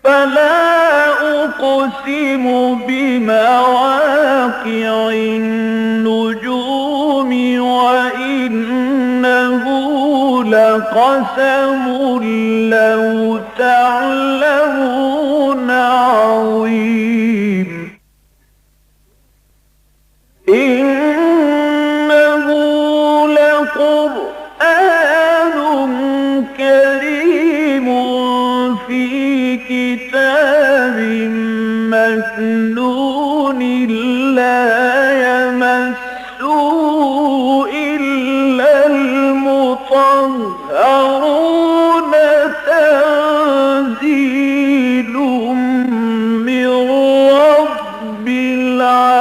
فلا أقسم بمواقع النجوم وإنه لقسم لو تعلمون عظيم إنه لقرآن كريم في كتاب مكنون لا يمسه إلا المطهرون تنزيل من رب العالمين.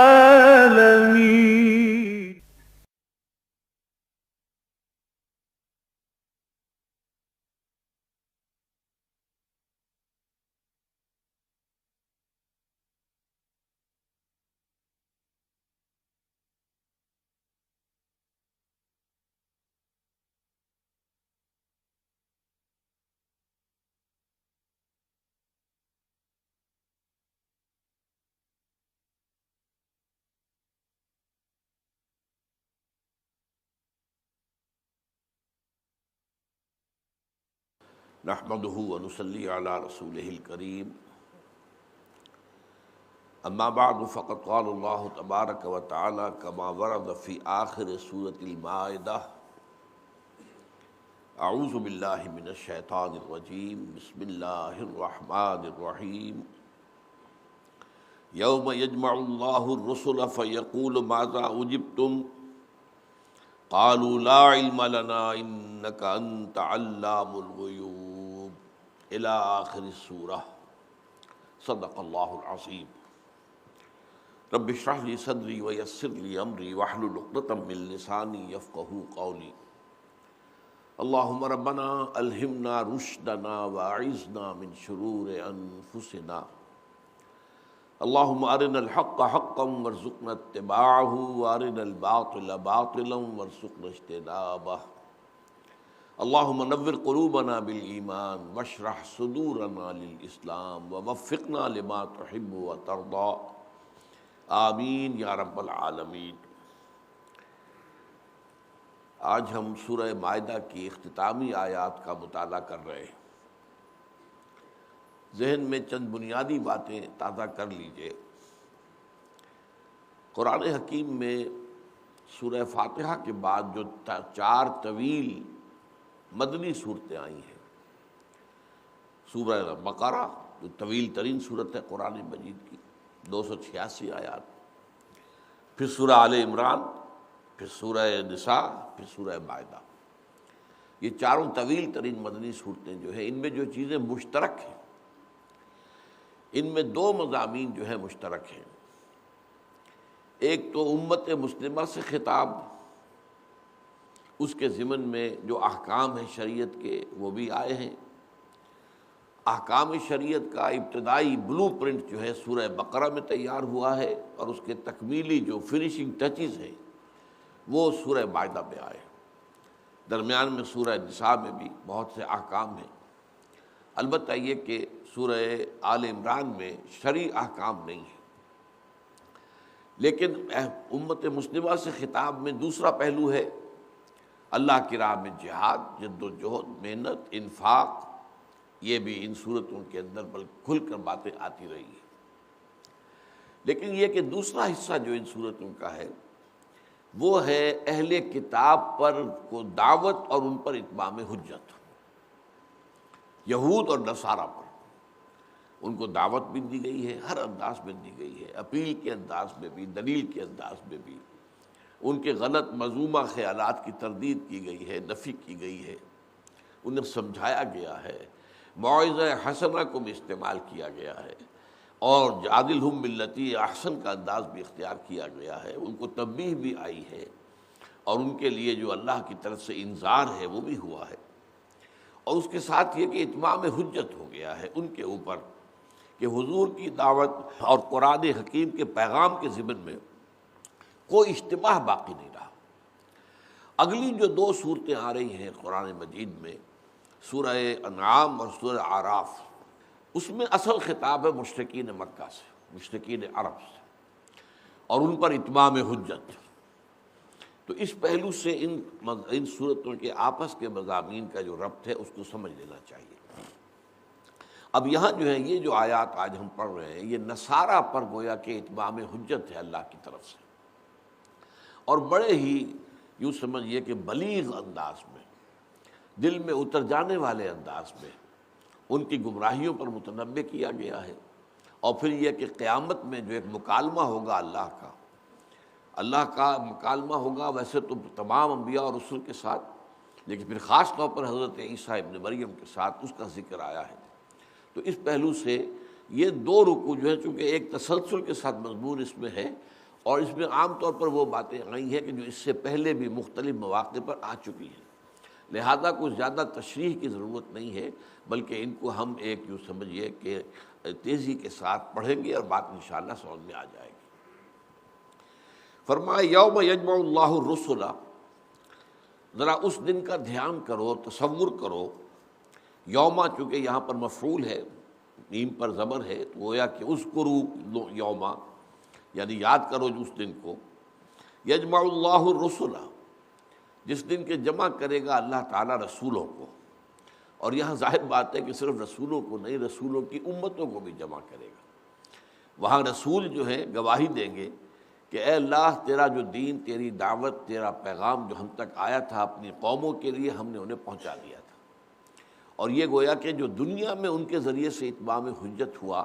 نحمده ونصلي على رسوله الكريم اما بعد فقد قال الله تبارك وتعالى كما ورد في آخر سورة المائدة اعوذ بالله من الشیطان الرجیم بسم اللہ الرحمن الرحیم یوم یجمع اللہ الرسل فیقول ماذا اجبتم قالوا لا علم لنا انك انت علام الغیوب الى آخر السورہ صدق اللہ العظیم رب اشرح لي صدری ویسر لي امری واحلل عقدۃ من لسانی یفقہوا قولی اللہم ربنا الہمنا رشدنا واعذنا من شرور انفسنا اللہم ارنا الحق حقا وارزقنا اتباعہ وارنا الباطل باطلا وارزقنا اجتنابہ اللہم نور قلوبنا بالایمان واشرح صدورنا للاسلام ووفقنا لما تحب وترضى آمین یا رب العالمین۔ آج ہم سورہ مائدہ کی اختتامی آیات کا مطالعہ کر رہے ہیں۔ ذہن میں چند بنیادی باتیں تازہ کر لیجئے۔ قرآن حکیم میں سورہ فاتحہ کے بعد جو 4 طویل مدنی صورتیں آئی ہیں، سورہ بقرہ جو طویل ترین صورت ہے قرآن مجید کی 286 آیات، پھر سورہ آل عمران، پھر سورہ نساء، پھر سورہ مائدہ، یہ چاروں طویل ترین مدنی صورتیں جو ہیں، ان میں جو چیزیں مشترک ہیں، ان میں 2 مضامین جو ہیں مشترک ہیں۔ ایک تو امت مسلمہ سے خطاب، اس کے ضمن میں جو احکام ہیں شریعت کے وہ بھی آئے ہیں۔ احکام شریعت کا ابتدائی بلو پرنٹ جو ہے سورہ بقرہ میں تیار ہوا ہے، اور اس کے تکمیلی جو فنیشنگ ٹچز ہیں وہ سورہ مائدہ میں آئے۔ درمیان میں سورہ نساء میں بھی بہت سے احکام ہیں، البتہ یہ کہ سورہ آل عمران میں شرعی احکام نہیں ہیں۔ لیکن امت مسلمہ سے خطاب میں دوسرا پہلو ہے اللہ کی راہ میں جہاد، جد و جہد، محنت، انفاق، یہ بھی ان صورتوں کے اندر بلکہ کھل کر باتیں آتی رہی ہیں۔ لیکن یہ کہ دوسرا حصہ جو ان صورتوں کا ہے وہ ہے اہل کتاب پر کو دعوت اور ان پر اتمام حجت، یہود اور نصارہ پر ان کو دعوت بھی دی گئی ہے، ہر انداز میں دی گئی ہے، اپیل کے انداز میں بھی، دلیل کے انداز میں بھی، ان کے غلط مذمومہ خیالات کی تردید کی گئی ہے، نفی کی گئی ہے، انہیں سمجھایا گیا ہے، موعظہ حسنہ کو بھی استعمال کیا گیا ہے، اور جادلہم باللتی احسن کا انداز بھی اختیار کیا گیا ہے، ان کو تنبیہ بھی آئی ہے، اور ان کے لیے جو اللہ کی طرف سے انذار ہے وہ بھی ہوا ہے، اور اس کے ساتھ یہ کہ اتمام حجت ہو گیا ہے ان کے اوپر کہ حضور کی دعوت اور قرآن حکیم کے پیغام کے ضمن میں کوئی اشتباہ باقی نہیں رہا۔ اگلی جو 2 صورتیں آ رہی ہیں قرآن مجید میں، سورہ انعام اور سورہ اعراف، اس میں اصل خطاب ہے مشرکین مکہ سے، مشرکین عرب سے، اور ان پر اتمام حجت۔ تو اس پہلو سے ان صورتوں کے آپس کے مضامین کا جو ربط ہے اس کو سمجھ لینا چاہیے۔ اب یہاں جو ہے یہ جو آیات آج ہم پڑھ رہے ہیں یہ نصارہ پر گویا کہ اتمام حجت ہے اللہ کی طرف سے، اور بڑے ہی یوں سمجھیے کہ بلیغ انداز میں، دل میں اتر جانے والے انداز میں ان کی گمراہیوں پر متنبہ کیا گیا ہے۔ اور پھر یہ کہ قیامت میں جو ایک مکالمہ ہوگا اللہ کا مکالمہ ہوگا، ویسے تو تمام انبیاء اور رسل کے ساتھ، لیکن پھر خاص طور پر حضرت عیسیٰ ابن مریم کے ساتھ اس کا ذکر آیا ہے۔ تو اس پہلو سے یہ دو رکوع جو ہے چونکہ ایک تسلسل کے ساتھ مضمون اس میں ہے، اور اس میں عام طور پر وہ باتیں آئی ہیں کہ جو اس سے پہلے بھی مختلف مواقع پر آ چکی ہیں، لہذا کچھ زیادہ تشریح کی ضرورت نہیں ہے، بلکہ ان کو ہم ایک یوں سمجھیے کہ تیزی کے ساتھ پڑھیں گے اور بات انشاءاللہ سمجھ میں آ جائے گی۔ فرمایا یوم یجمع اللہ الرسل، ذرا اس دن کا دھیان کرو، تصور کرو۔ یوما چونکہ یہاں پر مفعول ہے، میم پر زبر ہے، تو گویا کہ اذکروا یوما، یعنی یاد کرو جو اس دن کو، یجمع اللہ الرسل، جس دن کے جمع کرے گا اللہ تعالیٰ رسولوں کو۔ اور یہاں ظاہر بات ہے کہ صرف رسولوں کو نہیں، رسولوں کی امتوں کو بھی جمع کرے گا۔ وہاں رسول جو ہیں گواہی دیں گے کہ اے اللہ، تیرا جو دین، تیری دعوت، تیرا پیغام جو ہم تک آیا تھا اپنی قوموں کے لیے، ہم نے انہیں پہنچا دیا تھا۔ اور یہ گویا کہ جو دنیا میں ان کے ذریعے سے اتمام حجت ہوا،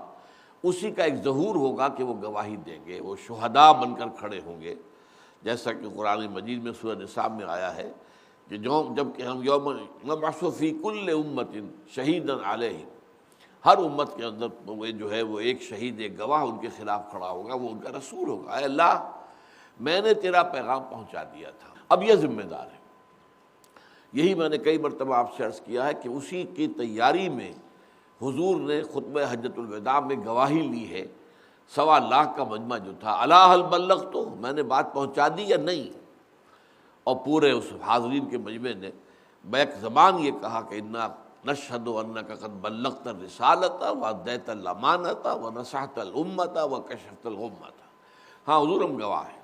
اسی کا ایک ظہور ہوگا کہ وہ گواہی دیں گے، وہ شہداء بن کر کھڑے ہوں گے، جیسا کہ قرآن مجید میں سورہ نساء میں آیا ہے کہ جب کہ ہم یوم نبعث فی کل امت شہیدا علیہم، ہر امت کے اندر وہ جو ہے وہ ایک شہید، ایک گواہ ان کے خلاف کھڑا ہوگا، وہ ان کا رسول ہوگا۔ اے اللہ، میں نے تیرا پیغام پہنچا دیا تھا، اب یہ ذمہ دار ہے۔ یہی میں نے کئی مرتبہ آپ سے عرض کیا ہے کہ اسی کی تیاری میں حضور نے خطبہ حجۃ الوداع میں گواہی لی ہے، 1.25 کا مجمع جو تھا، الا هل بلغت، میں نے بات پہنچا دی یا نہیں؟ اور پورے اس حاضرین کے مجمع نے بیک زبان یہ کہا کہ انا نشہد انک قد بلغت الرسالۃ وادیت الامانۃ ونصحت الامۃ وکشفت الغمۃ۔ ہاں حضور، ہم گواہ ہیں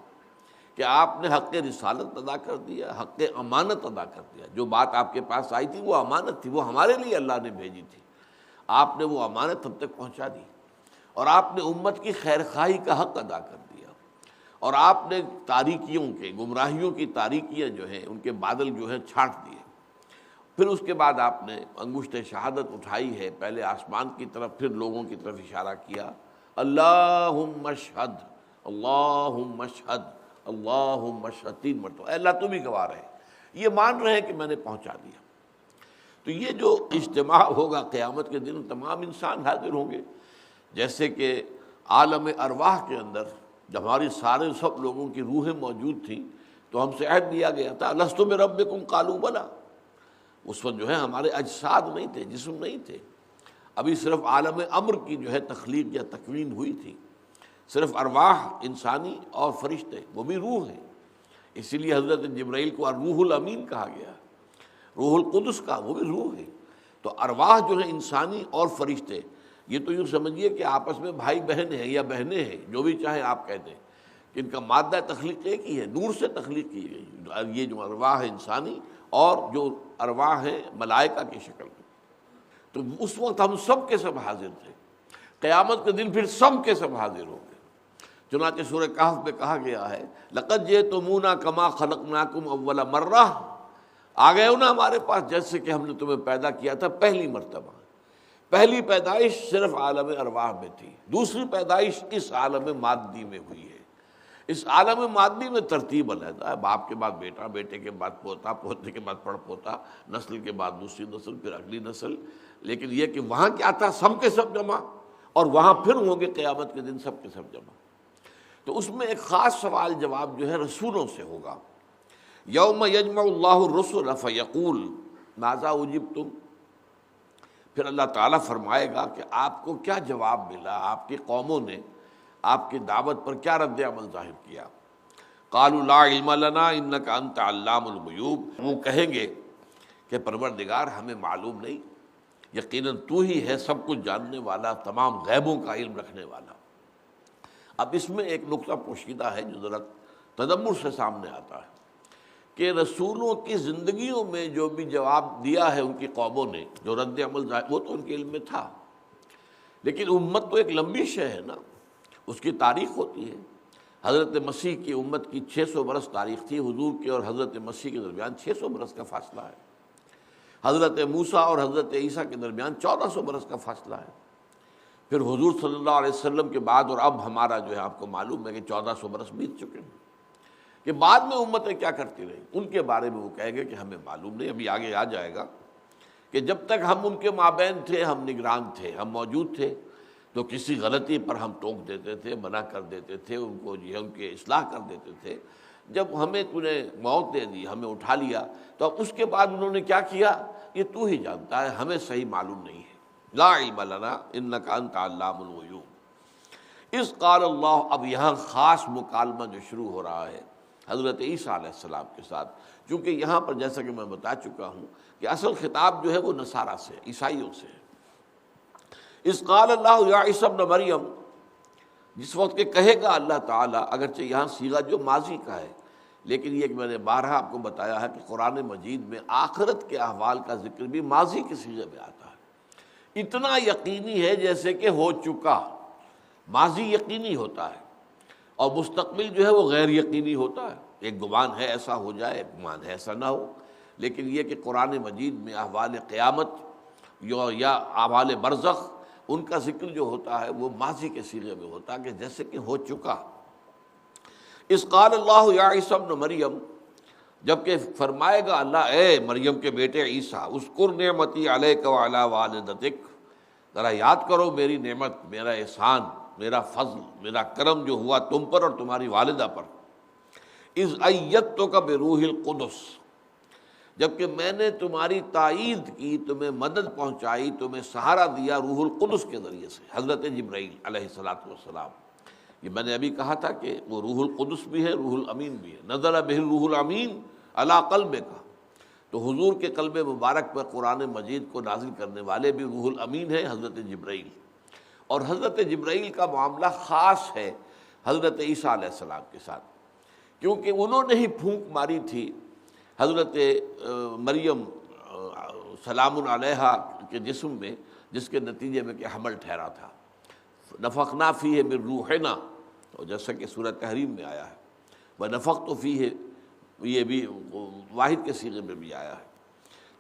کہ آپ نے حق رسالت ادا کر دیا، حق امانت ادا کر دیا۔ جو بات آپ کے پاس آئی تھی وہ امانت تھی، وہ ہمارے لیے اللہ نے بھیجی تھی، آپ نے وہ امانت ہم تک پہنچا دی، اور آپ نے امت کی خیر خواہی کا حق ادا کر دیا، اور آپ نے تاریکیوں کے، گمراہیوں کی تاریکیاں جو ہیں ان کے بادل جو ہیں چھانٹ دیے۔ پھر اس کے بعد آپ نے انگشت شہادت اٹھائی ہے، پہلے آسمان کی طرف، پھر لوگوں کی طرف اشارہ کیا، اللہم اشہد، اللہم اشہد، اللہم اشہد، 3 مرتبہ، اے اللہ تو بھی گواہ رہے، یہ مان رہے ہیں کہ میں نے پہنچا دیا۔ تو یہ جو اجتماع ہوگا قیامت کے دن، تمام انسان حاضر ہوں گے، جیسے کہ عالم ارواح کے اندر جب ہماری سب لوگوں کی روحیں موجود تھیں تو ہم سے عہد لیا گیا تھا، لست بربکم قالوا بلی۔ اس وقت جو ہے ہمارے اجساد نہیں تھے، جسم نہیں تھے، ابھی صرف عالم امر کی جو ہے تخلیق یا تکوین ہوئی تھی، صرف ارواح انسانی اور فرشتے، وہ بھی روح ہیں، اسی لیے حضرت جبرائیل کو الروح الامین کہا گیا، روح القدس کا، وہ بھی روح ہے۔ تو ارواح جو ہیں انسانی اور فرشتے، یہ تو یوں سمجھیے کہ آپس میں بھائی بہن ہیں یا بہنیں ہیں، جو بھی چاہیں آپ کہہ دیں، کہ ان کا مادہ تخلیق ایک ہی ہے، نور سے تخلیق کی گئی، یہ جو ارواح ہے انسانی اور جو ارواح ہیں ملائکہ کی شکل میں۔ تو اس وقت ہم سب کے سب حاضر تھے، قیامت کے دن پھر سب کے سب حاضر ہوں گے۔ چنانچہ سورہ کہف میں کہا گیا ہے، لقد جئتمونا کما خلقناکم اول مرہ، آ گئے ہو نا ہمارے پاس جیسے کہ ہم نے تمہیں پیدا کیا تھا پہلی مرتبہ۔ پہلی پیدائش صرف عالم ارواح میں تھی، دوسری پیدائش اس عالم مادی میں ہوئی ہے۔ اس عالم مادی میں ترتیب علیحدہ ہے، باپ کے بعد بیٹا، بیٹے کے بعد پوتا، پوتے کے بعد پڑ پوتا، نسل کے بعد دوسری نسل، پھر اگلی نسل۔ لیکن یہ کہ وہاں کیا تھا، سب کے سب جمع، اور وہاں پھر ہوں گے قیامت کے دن سب کے سب جمع۔ تو اس میں ایک خاص سوال جواب جو ہے رسولوں سے ہوگا۔ یوم یجمع اللہ الرسل فیقول ماذا اجبتم، پھر اللہ تعالیٰ فرمائے گا کہ آپ کو کیا جواب ملا، آپ کی قوموں نے آپ کی دعوت پر کیا رد عمل ظاہر کیا۔ قالوا لا علم لنا انک انت علام الغیوب، وہ کہیں گے کہ پروردگار ہمیں معلوم نہیں، یقیناً تو ہی ہے سب کچھ جاننے والا، تمام غیبوں کا علم رکھنے والا۔ اب اس میں ایک نقطہ پوشیدہ ہے جو ذرا تدبر سے سامنے آتا ہے کہ رسولوں کی زندگیوں میں جو بھی جواب دیا ہے ان کی قوموں نے، جو رد عمل وہ تو ان کے علم میں تھا، لیکن امت تو ایک لمبی شے ہے نا، اس کی تاریخ ہوتی ہے۔ حضرت مسیح کی امت کی 600 برس تاریخ تھی، حضور کے اور حضرت مسیح کے درمیان 600 برس کا فاصلہ ہے۔ حضرت موسیٰ اور حضرت عیسیٰ کے درمیان 1400 برس کا فاصلہ ہے۔ پھر حضور صلی اللہ علیہ وسلم کے بعد اور اب ہمارا جو ہے آپ کو معلوم ہے کہ 1400 برس بیت چکے ہیں، کہ بعد میں امتیں کیا کرتی رہیں ان کے بارے میں وہ کہیں گے کہ ہمیں معلوم نہیں۔ ابھی آگے آ جائے گا کہ جب تک ہم ان کے مابین تھے، ہم نگران تھے، ہم موجود تھے، تو کسی غلطی پر ہم ٹوک دیتے تھے، منع کر دیتے تھے، ان کو جو ہے ان کے اصلاح کر دیتے تھے۔ جب ہمیں تو نے موت دے دی، ہمیں اٹھا لیا، تو اب اس کے بعد انہوں نے کیا کیا یہ تو ہی جانتا ہے، ہمیں صحیح معلوم نہیں ہے۔ لا علم لنا انک انت علام الغیوب۔ اس قال اللہ، اب یہاں خاص مکالمہ جو شروع ہو رہا ہے حضرت عیسیٰ علیہ السلام کے ساتھ، چونکہ یہاں پر جیسا کہ میں بتا چکا ہوں کہ اصل خطاب جو ہے وہ نصارہ سے، عیسائیوں سے ہے۔ اس قال اللہ یا عیسی ابن مریم، جس وقت کہ کہے گا اللہ تعالیٰ، اگرچہ یہاں صیغہ جو ماضی کا ہے، لیکن یہ کہ میں نے بارہا آپ کو بتایا ہے کہ قرآن مجید میں آخرت کے احوال کا ذکر بھی ماضی کے صیغے میں آتا ہے۔ اتنا یقینی ہے جیسے کہ ہو چکا، ماضی یقینی ہوتا ہے اور مستقبل جو ہے وہ غیر یقینی ہوتا ہے۔ ایک گمان ہے ایسا ہو جائے، ایک گمان ہے ایسا نہ ہو، لیکن یہ کہ قرآن مجید میں احوال قیامت یا احوال برزخ، ان کا ذکر جو ہوتا ہے وہ ماضی کے صیغے میں ہوتا ہے، کہ جیسے کہ ہو چکا۔ اس قال اللہ یا عیسی ابن مریم، جبکہ فرمائے گا اللہ اے مریم کے بیٹے عیسیٰ، اذکر نعمتی علیک وعلی والدتک، ذرا یاد کرو میری نعمت، میرا احسان، میرا فضل، میرا کرم جو ہوا تم پر اور تمہاری والدہ پر۔ اذ ایدتک بروح القدس، جبکہ میں نے تمہاری تائید کی، تمہیں مدد پہنچائی، تمہیں سہارا دیا روح القدس کے ذریعے سے، حضرت جبرائیل علیہ السلام۔ یہ میں نے ابھی کہا تھا کہ وہ روح القدس بھی ہے، روح الامین بھی ہے، نزل بہ الروح الامین علی قلبک، تو حضور کے قلب مبارک پر قرآن مجید کو نازل کرنے والے بھی روح الامین ہے، حضرت جبرائیل۔ اور حضرت جبرائیل کا معاملہ خاص ہے حضرت عیسیٰ علیہ السلام کے ساتھ، کیونکہ انہوں نے ہی پھونک ماری تھی حضرت مریم سلام علیہا کے جسم میں، جس کے نتیجے میں کہ حمل ٹھہرا تھا۔ نفخنا فیہ من روحنا، اور جیسا کہ سورہ تحریم میں آیا ہے، ونفخت فیہ، یہ بھی واحد کے صیغے میں بھی آیا ہے۔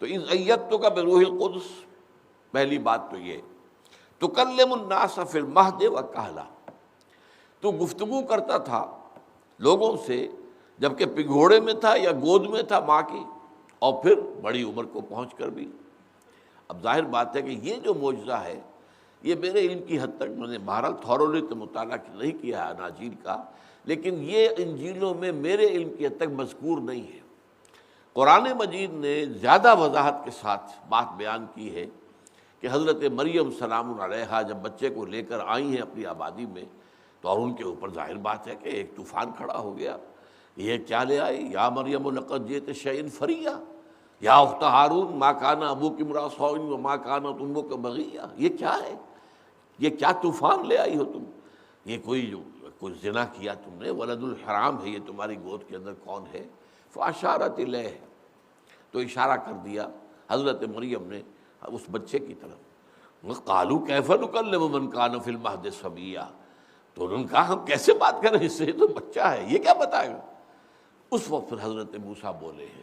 تو اذ ایدتک بروح القدس، پہلی بات تو یہ، تکلم الناس فی المہد وکہلا، تو گفتگو کرتا تھا لوگوں سے جبکہ پگھوڑے میں تھا یا گود میں تھا ماں کی، اور پھر بڑی عمر کو پہنچ کر بھی۔ اب ظاہر بات ہے کہ یہ جو معجزہ ہے یہ میرے علم کی حد تک، میں نے بہرحال تھورولی تو مطالعہ نہیں کیا ہے اناجیل کا، لیکن یہ انجیلوں میں میرے علم کی حد تک مذکور نہیں ہے۔ قرآن مجید نے زیادہ وضاحت کے ساتھ بات بیان کی ہے کہ حضرت مریم سلام علیہا جب بچے کو لے کر آئی ہیں اپنی آبادی میں، تو اور ان کے اوپر ظاہر بات ہے کہ ایک طوفان کھڑا ہو گیا۔ یہ کیا لے آئی؟ یا مریم لقد جئت شیئا فریا، یا اخت ہارون ما کان ابوک امرأ سوء وما کانت امک بغیا، یہ کیا ہے؟ یہ کیا طوفان لے آئی ہو تم؟ یہ کوئی زنا کیا تم نے؟ ولد الحرام ہے یہ تمہاری گود کے اندر کون ہے؟ فاشارت الیہ، تو اشارہ کر دیا حضرت مریم نے اس بچے کی طرف۔ قالوا کیف نکلم من کان فی المہد صبیا، تو انہوں نے کہا ہم کیسے بات کریں اس سے، یہ تو بچہ ہے، یہ کیا بتائے گا؟ اس وقت پھر حضرت موسیٰ بولے ہیں،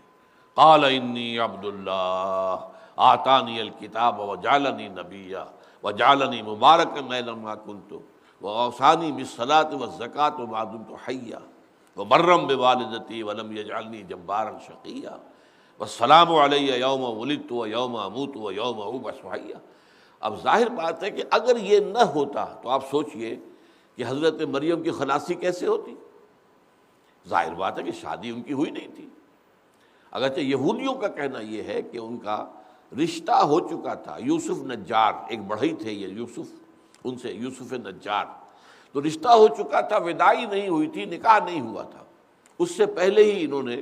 قال انی عبد اللہ آتانی الکتاب وجعلنی نبیا وجعلنی مبارکا اینما کنت واوصانی بالصلاۃ والزکاۃ ما دمت حیا وبرا بوالدتی ولم یجعلنی جبارا شقیا والسلام علی یوم ولدت ویوم اموت ویوم ابعث حیا۔ اب ظاہر بات ہے کہ اگر یہ نہ ہوتا تو آپ سوچئے کہ حضرت مریم کی خلاصی کیسے ہوتی؟ ظاہر بات ہے کہ شادی ان کی ہوئی نہیں تھی، اگرچہ یہودیوں کا کہنا یہ ہے کہ ان کا رشتہ ہو چکا تھا۔ یوسف نجار ایک بڑھئی تھے یہ یوسف، ان سے یوسف نجار، تو رشتہ ہو چکا تھا، وداعی نہیں ہوئی تھی، نکاح نہیں ہوا تھا، اس سے پہلے ہی انہوں نے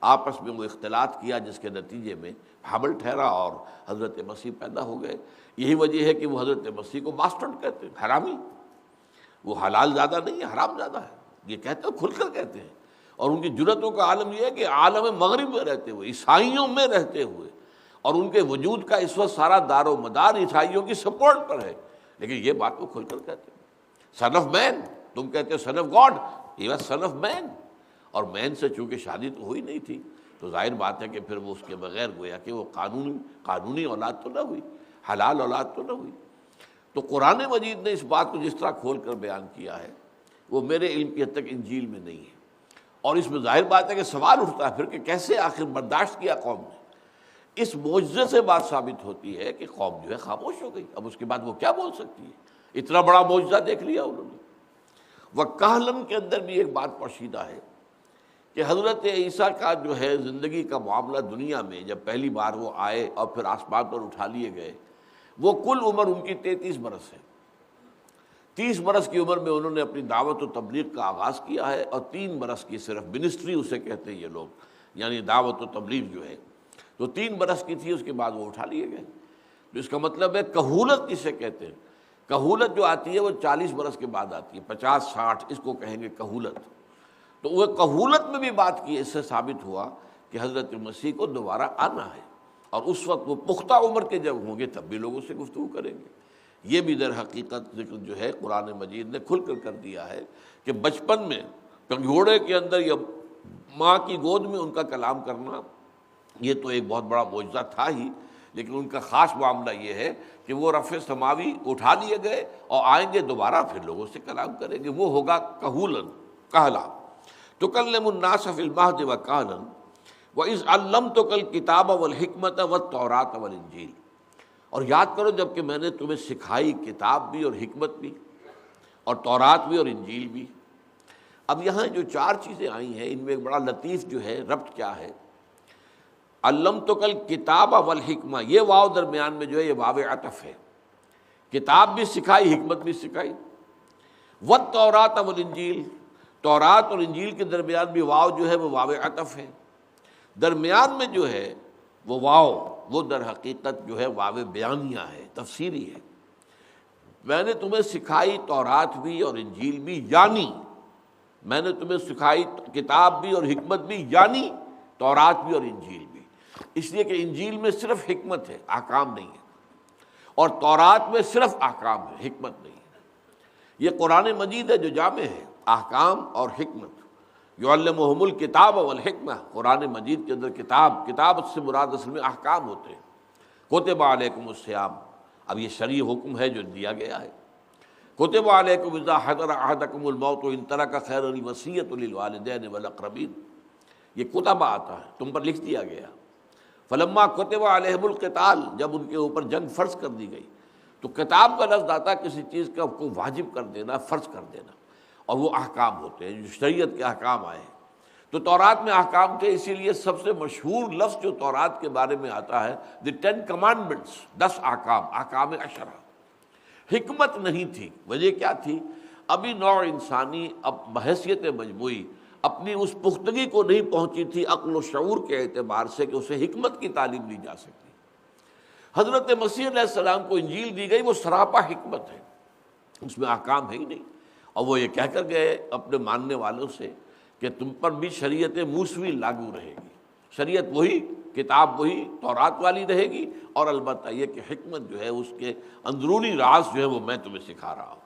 آپس میں وہ اختلاط کیا جس کے نتیجے میں حمل ٹھہرا اور حضرت مسیح پیدا ہو گئے۔ یہی وجہ ہے کہ وہ حضرت مسیح کو باسٹرڈ کہتے ہیں، حرامی۔ وہ حلال زیادہ نہیں ہے، حرام زیادہ ہے، یہ کہتے ہیں، کھل کر کہتے ہیں۔ اور ان کی جرأتوں کا عالم یہ ہے کہ عالم مغرب میں رہتے ہوئے، عیسائیوں میں رہتے ہوئے، اور ان کے وجود کا اس وقت سارا دار و مدار عیسائیوں کی سپورٹ پر ہے، لیکن یہ بات وہ کھل کر کہتے ہیں۔ سن آف مین، تم کہتے ہو سن آف گاڈ، یہ واز سن آف مین، اور مین سے چونکہ شادی تو ہوئی نہیں تھی تو ظاہر بات ہے کہ پھر وہ اس کے بغیر گویا کہ وہ قانونی اولاد تو نہ ہوئی، حلال اولاد تو نہ ہوئی۔ تو قرآن مجید نے اس بات کو جس طرح کھول کر بیان کیا ہے وہ میرے علم کی حد تک انجیل میں نہیں ہے، اور اس میں ظاہر بات ہے کہ سوال اٹھتا ہے پھر کہ کیسے آخر برداشت کیا قوم نے۔ اس معجزے سے بات ثابت ہوتی ہے کہ قوم جو ہے خاموش ہو گئی، اب اس کے بعد وہ کیا بول سکتی ہے؟ اتنا بڑا معجزہ دیکھ لیا انہوں نے۔ وکہلن کے اندر بھی ایک بات پوشیدہ ہے کہ حضرت عیسیٰ کا جو ہے زندگی کا معاملہ دنیا میں جب پہلی بار وہ آئے اور پھر آسمان پر اٹھا لیے گئے، وہ کل عمر ان کی 33 برس ہے۔ 30 برس کی عمر میں انہوں نے اپنی دعوت و تبلیغ کا آغاز کیا ہے، اور 3 برس کی صرف منسٹری اسے کہتے ہیں یہ لوگ، یعنی دعوت و تبلیغ جو ہے تو 3 برس کی تھی، اس کے بعد وہ اٹھا لیے گئے۔ تو اس کا مطلب ہے کہولت جسے کہتے ہیں، کہولت جو آتی ہے وہ 40 برس کے بعد آتی ہے، 50-60 اس کو کہیں گے کہولت۔ تو وہ کہولت میں بھی بات کی، اس سے ثابت ہوا کہ حضرت مسیح کو دوبارہ آنا ہے، اور اس وقت وہ پختہ عمر کے جب ہوں گے تب بھی لوگوں سے گفتگو کریں گے۔ یہ بھی در حقیقت ذکر جو ہے قرآن مجید نے کھل کر دیا ہے کہ بچپن میں پنگھوڑے کے اندر یا ماں کی گود میں ان کا کلام کرنا یہ تو ایک بہت بڑا معجزہ تھا ہی، لیکن ان کا خاص معاملہ یہ ہے کہ وہ رفع سماوی اٹھا لیے گئے اور آئیں گے دوبارہ پھر لوگوں سے کلام کریں گے، وہ ہوگا کہولن، کہلا۔ تکلم الناس فی المہد وکہلا وَإِذْ عَلَّمْتُكَ الْكِتَابَ وَالْحِکْمَةَ وَالتَّوْرَاةَ وَالْإِنجِیلَ، اور یاد کرو جب کہ میں نے تمہیں سکھائی کتاب بھی اور حکمت بھی اور تورات بھی اور انجیل بھی۔ اب یہاں جو 4 چیزیں آئی ہیں ان میں ایک بڑا لطیف جو ہے ربط کیا ہے، علمتک الکتاب والحکمہ، یہ واو درمیان میں جو ہے یہ واو عطف ہے، کتاب بھی سکھائی حکمت بھی سکھائی، والتوراۃ والانجیل، تورات اور انجیل کے درمیان بھی واو جو ہے وہ واو عطف ہے، درمیان میں جو ہے وہ واو وہ در حقیقت جو ہے واو بیانیہ ہے، تفسیری ہے۔ میں نے تمہیں سکھائی تورات بھی اور انجیل بھی، یعنی میں نے تمہیں سکھائی کتاب بھی اور حکمت بھی، یعنی تورات بھی اور انجیل بھی، اس لیے کہ انجیل میں صرف حکمت ہے، احکام نہیں ہے، اور تورات میں صرف احکام ہے، حکمت نہیں ہے۔ یہ قرآن مجید ہے جو جامع ہے، احکام اور حکمت۔ یعلمہم الکتاب والحکمہ، قرآن مجید کے اندر کتاب سے مراد اصل میں احکام ہوتے ہیں۔ کتب علیکم الصیام، اب یہ شرعی حکم ہے جو دیا گیا ہے۔ کتب علیکم اذا حضر احدکم الموت ان ترک خیرا الوصیۃ للوالدین والاقربین، یہ کتب آتا ہے، تم پر لکھ دیا گیا۔ فلما کتب علیہم القتال، جب ان کے اوپر جنگ فرض کر دی گئی، تو کتاب کا لفظ آتا ہے کسی چیز کا کو واجب کر دینا، فرض کر دینا، اور وہ احکام ہوتے ہیں جو شریعت کے احکام آئے ہیں۔ تو تورات میں احکام تھے، اسی لیے سب سے مشہور لفظ جو تورات کے بارے میں آتا ہے دی 10 کمانڈمنٹس، 10 احکام، احکام عشرہ۔ حکمت نہیں تھی، وجہ کیا تھی؟ ابھی نوع انسانی اب بحیثیت مجموعی اپنی اس پختگی کو نہیں پہنچی تھی عقل و شعور کے اعتبار سے کہ اسے حکمت کی تعلیم دی جا سکتی۔ حضرت مسیح علیہ السلام کو انجیل دی گئی، وہ سراپا حکمت ہے، اس میں احکام ہے ہی نہیں، اور وہ یہ کہہ کر گئے اپنے ماننے والوں سے کہ تم پر بھی شریعت موسوی لاگو رہے گی، شریعت وہی، کتاب وہی تورات والی رہے گی، اور البتہ یہ کہ حکمت جو ہے اس کے اندرونی راز جو ہے وہ میں تمہیں سکھا رہا ہوں۔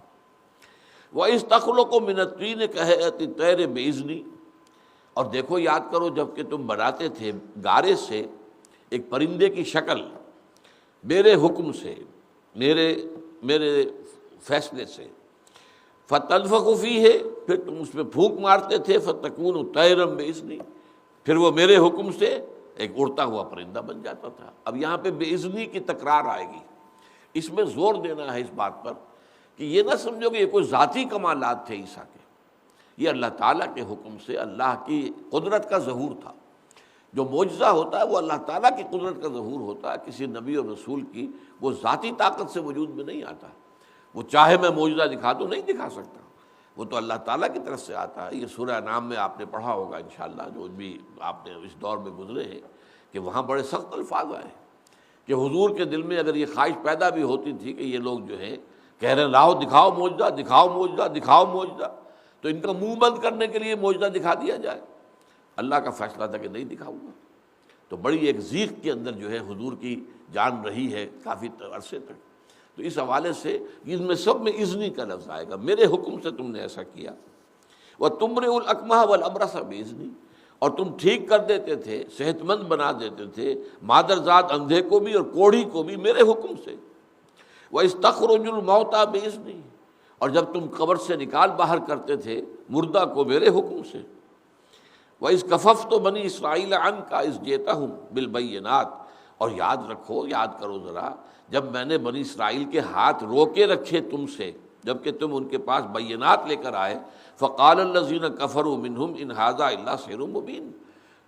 وَإِذْ تَخْلُقُ مِنَ الطِّينِ كَهَيْئَةِ الطَّيْرِ بِإِذْنِي، اور دیکھو یاد کرو جب کہ تم بناتے تھے گارے سے ایک پرندے کی شکل میرے حکم سے، میرے فیصلے سے، فَتَنفُخُ فِيهِ، پھر تم اس میں پھونک مارتے تھے، فَتَكُونُ طَيْرًا بِإِذْنِي، پھر وہ میرے حکم سے ایک اڑتا ہوا پرندہ بن جاتا تھا۔ اب یہاں پہ بِإِذْنِی کی تکرار آئے گی، اس میں زور دینا ہے اس بات پر کہ یہ نہ سمجھو کہ یہ کوئی ذاتی کمالات تھے عیسیٰ کے، یہ اللہ تعالیٰ کے حکم سے اللہ کی قدرت کا ظہور تھا۔ جو معجزہ ہوتا ہے وہ اللہ تعالیٰ کی قدرت کا ظہور ہوتا ہے، کسی نبی اور رسول کی وہ ذاتی طاقت سے وجود میں نہیں آتا۔ وہ چاہے میں معجزہ دکھا دوں نہیں دکھا سکتا، وہ تو اللہ تعالیٰ کی طرف سے آتا ہے۔ یہ سورہ انعام میں آپ نے پڑھا ہوگا انشاءاللہ، جو بھی آپ نے اس دور میں گزرے ہیں، کہ وہاں بڑے سخت الفاظ آئے کہ حضور کے دل میں اگر یہ خواہش پیدا بھی ہوتی تھی کہ یہ لوگ جو ہیں کہہ رہے ہیں لاؤ دکھاؤ معجزہ، دکھاؤ معجزہ، دکھاؤ معجزہ، تو ان کا منہ بند کرنے کے لیے معجزہ دکھا دیا جائے، اللہ کا فیصلہ تھا کہ نہیں دکھاؤں گا۔ تو بڑی ایک ضیق کے اندر جو ہے حضور کی جان رہی ہے کافی عرصے تک۔ تو اس حوالے سے ان میں سب میں اذنی کا لفظ آئے گا، میرے حکم سے تم نے ایسا کیا۔ وَتُبْرِئُ الْأَكْمَحَ وَالْأَبْرَصَ بِإِذْنِی، اور تم ٹھیک کر دیتے تھے، صحت مند بنا دیتے تھے مادرزاد اندھے کو بھی اور کوڑھی کو بھی میرے حکم سے۔ وَإِسْتَخْرُجُ الْمَوْتَىٰ بِإِذْنِی، اور جب تم قبر سے نکال باہر کرتے تھے مردہ کو میرے حکم سے۔ وَإِذْ كَفَفْتُ بَنِي إِسْرَائِیلَ عَنْکَ إِذْ جِئْتَهُم بِالْبَیِّنَاتِ، اور یاد رکھو، یاد کرو ذرا، جب میں نے بنی اسرائیل کے ہاتھ روکے رکھے تم سے جبکہ تم ان کے پاس بینات لے کر آئے۔ فقال الذین کفروا منہم ان ھذا الا سحر مبین،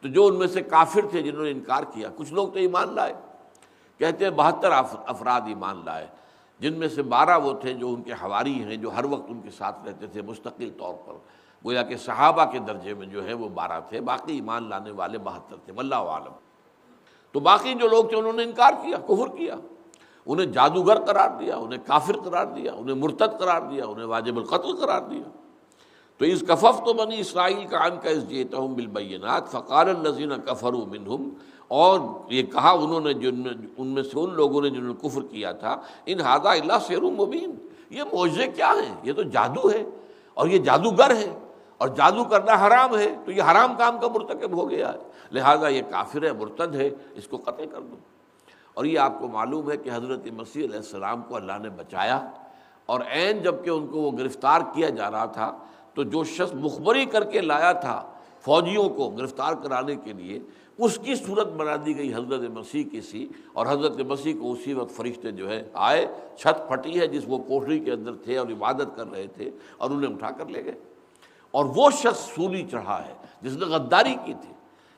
تو جو ان میں سے کافر تھے جنہوں نے انکار کیا، کچھ لوگ تو ایمان لائے، کہتے ہیں 72 افراد ایمان لائے، جن میں سے 12 وہ تھے جو ان کے حواری ہیں، جو ہر وقت ان کے ساتھ رہتے تھے مستقل طور پر، گویا کہ صحابہ کے درجے میں جو ہے وہ 12 تھے، باقی ایمان لانے والے 72 تھے، واللہ اعلم۔ تو باقی جو لوگ تھے انہوں نے انکار کیا، کفر کیا، انہیں جادوگر قرار دیا، انہیں کافر قرار دیا، انہیں مرتد قرار دیا، انہیں واجب القتل قرار دیا۔ تو اذ کففت بنی اسرائیل کا عنک اذ جئتہم بالبینات فقال الذین کفروا منہم، اور یہ کہا انہوں نے ان میں سے ان لوگوں نے جنہوں نے کفر کیا تھا، ان ھذا الا سحر مبین، یہ معجزے کیا ہیں، یہ تو جادو ہے اور یہ جادوگر ہے اور جادو کرنا حرام ہے، تو یہ حرام کام کا مرتکب ہو گیا ہے، لہذا یہ کافر ہے، مرتد ہے، اس کو قتل کر دو۔ اور یہ آپ کو معلوم ہے کہ حضرت مسیح علیہ السلام کو اللہ نے بچایا، اور عین جب کہ ان کو وہ گرفتار کیا جا رہا تھا تو جو شخص مخبری کر کے لایا تھا فوجیوں کو گرفتار کرانے کے لیے، اس کی صورت بنا دی گئی حضرت مسیح کی سی، اور حضرت مسیح کو اسی وقت فرشتے جو ہے آئے، چھت پھٹی ہے جس وہ کوٹری کے اندر تھے اور عبادت کر رہے تھے، اور انہیں اٹھا کر لے گئے۔ اور وہ شخص سولی چڑھا ہے جس نے غداری کی تھی،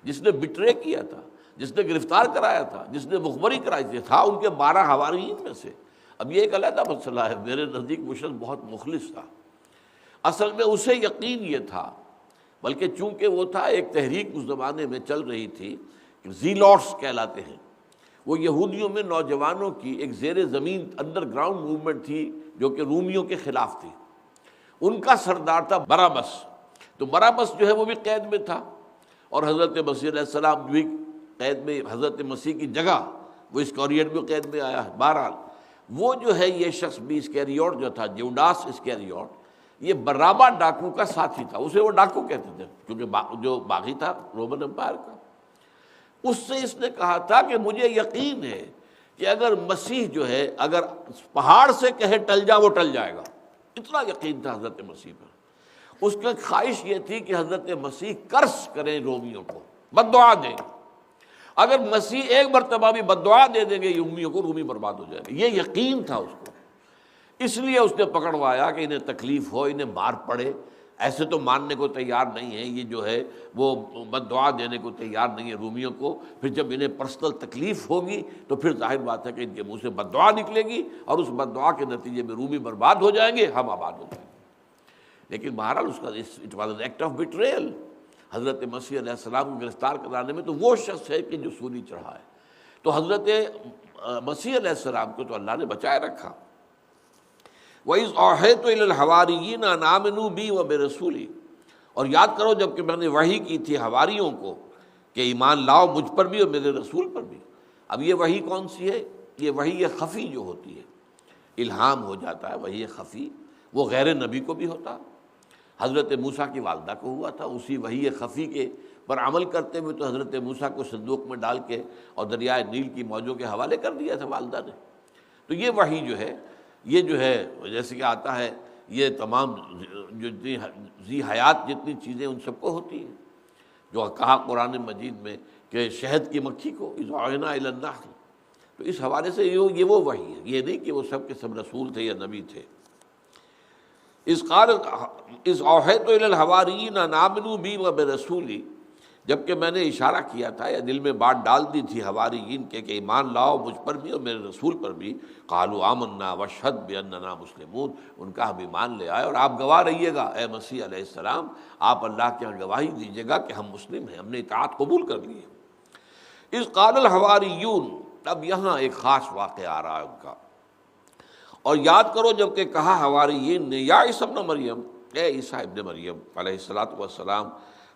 جس نے بٹرے کیا تھا، جس نے گرفتار کرایا تھا، جس نے مخبری کرائی تھی، تھا ان کے 12 حواریین میں سے۔ اب یہ ایک علیحدہ مسئلہ ہے، میرے نزدیک وہ شخص بہت مخلص تھا، اصل میں اسے یقین یہ تھا، بلکہ چونکہ وہ تھا ایک تحریک اس زمانے میں چل رہی تھی، زیلوٹس کہلاتے ہیں، وہ یہودیوں میں نوجوانوں کی ایک زیر زمین انڈر گراؤنڈ موومنٹ تھی جو کہ رومیوں کے خلاف تھی۔ ان کا سردار تھا باراباس، تو باراباس جو ہے وہ بھی قید میں تھا، اور حضرت مسیح علیہ السلام بھی قید میں، حضرت مسیح کی جگہ وہ اسکاریوٹ بھی قید میں آیا ہے۔ بہرحال وہ جو ہے یہ شخص بھی اسکیریوٹ جو تھا، جیوڈاس اسکیریوٹ، یہ برابا ڈاکو کا ساتھی تھا، اسے وہ ڈاکو کہتے تھے کیونکہ جو باغی تھا رومن امپائر کا۔ اس سے اس نے کہا تھا کہ مجھے یقین ہے کہ اگر مسیح جو ہے اگر پہاڑ سے کہے ٹل جا وہ ٹل جائے گا، اتنا یقین تھا حضرت مسیح پر۔ اس کی خواہش یہ تھی کہ حضرت مسیح قرض کریں رومیوں کو، بد دعا دیں، اگر مسیح ایک مرتبہ بھی بد دعا دے دیں گے رومیوں کو، رومی برباد ہو جائے گا، یہ یقین تھا اس کو۔ اس لیے اس نے پکڑوایا کہ انہیں تکلیف ہو، انہیں مار پڑے، ایسے تو ماننے کو تیار نہیں ہے، یہ جو ہے وہ بد دعا دینے کو تیار نہیں ہے رومیوں کو، پھر جب انہیں پرسنل تکلیف ہوگی تو پھر ظاہر بات ہے کہ ان کے منہ سے بد دعا نکلے گی، اور اس بد دعا کے نتیجے میں رومی برباد ہو جائیں گے، ہم آباد ہو جائیں گے۔ لیکن بہرحال اس کا it was an act of betrayal, حضرت مسیح علیہ السلام کو گرفتار کرانے میں تو وہ شخص ہے کہ جو سولی چڑھا ہے۔ تو حضرت مسیح علیہ السلام کو تو اللہ نے بچائے رکھا۔ وَإِذْ أَوْحَيْتُ إِلَى الْحَوَارِيِّينَ أَنْ آمِنُوا بِي وَبِرَسُولِي، اور یاد کرو جب کہ میں نے وحی کی تھی حواریوں کو کہ ایمان لاؤ مجھ پر بھی اور میرے رسول پر بھی۔ اب یہ وحی کون سی ہے؟ یہ وحی خفی جو ہوتی ہے، الہام ہو جاتا ہے وحی خفی، وہ غیر نبی کو بھی ہوتا، حضرت موسیٰ کی والدہ کو ہوا تھا، اسی وحی خفی کے پر عمل کرتے ہوئے تو حضرت موسیٰ کو صندوق میں ڈال کے اور دریائے نیل کی موجوں کے حوالے کر دیا تھا والدہ نے۔ تو یہ وحی جو ہے، یہ جو ہے جیسے کہ آتا ہے، یہ تمام جو ذی حیات جتنی چیزیں ان سب کو ہوتی ہیں، جو کہا قرآن مجید میں کہ شہد کی مکھی کو اذ اوحینا الی النحل، تو اس حوالے سے یہ وہ وحی ہے، یہ نہیں کہ وہ سب کے سب رسول تھے یا نبی تھے۔ اذ اوحیت الی الحواریین ان آمنوا بی وبرسولی جبکہ میں نے اشارہ کیا تھا یا دل میں بات ڈال دی تھی حواریین کے کہ ایمان لاؤ مجھ پر بھی اور میرے رسول پر بھی. قالوا آمنا واشہد باننا مسلمون، ان کا ہم ایمان لے آئے اور آپ گواہ رہیے گا اے مسیح علیہ السلام، آپ اللہ کے یہاں گواہی دیجیے گا کہ ہم مسلم ہیں، ہم نے اطاعت قبول کر لی ہے. اذ قال الحواریون، اب یہاں ایک خاص واقعہ آ رہا ہے ان کا. اور یاد کرو جب کہ کہا حواریین نے یا عیسی ابن مریم، اے عیسیٰ ابن مریم علیہ الصلوۃ والسلام،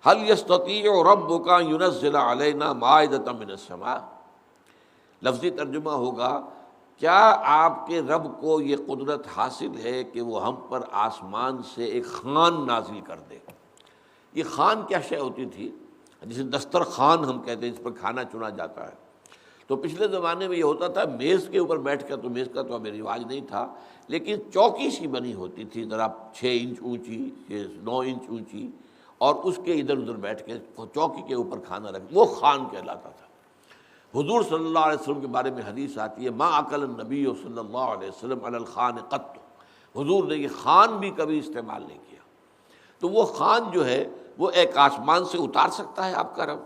هل يستطيع ربك ان ينزل علينا مائدة من السماء. لفظی ترجمہ ہوگا کیا آپ کے رب کو یہ قدرت حاصل ہے کہ وہ ہم پر آسمان سے ایک خوان نازل کر دے. یہ خوان کیا شے ہوتی تھی؟ جسے دسترخوان ہم کہتے ہیں، اس پر کھانا چنا جاتا ہے. تو پچھلے زمانے میں یہ ہوتا تھا میز کے اوپر بیٹھ کر، تو میز کا تو ہمیں رواج نہیں تھا، لیکن چوکی سی بنی ہوتی تھی ذرا 6 انچ اونچی، 9 انچ اونچی، اور اس کے ادھر ادھر بیٹھ کے چوکی کے اوپر کھانا رکھ، وہ خوان کہلاتا تھا. حضور صلی اللہ علیہ وسلم کے بارے میں حدیث آتی ہے ما اکل النبی صلی اللہ علیہ وسلم علی الخوان قط، حضور نے یہ خوان بھی کبھی استعمال نہیں کیا. تو وہ خوان جو ہے وہ ایک آسمان سے اتار سکتا ہے آپ کا رب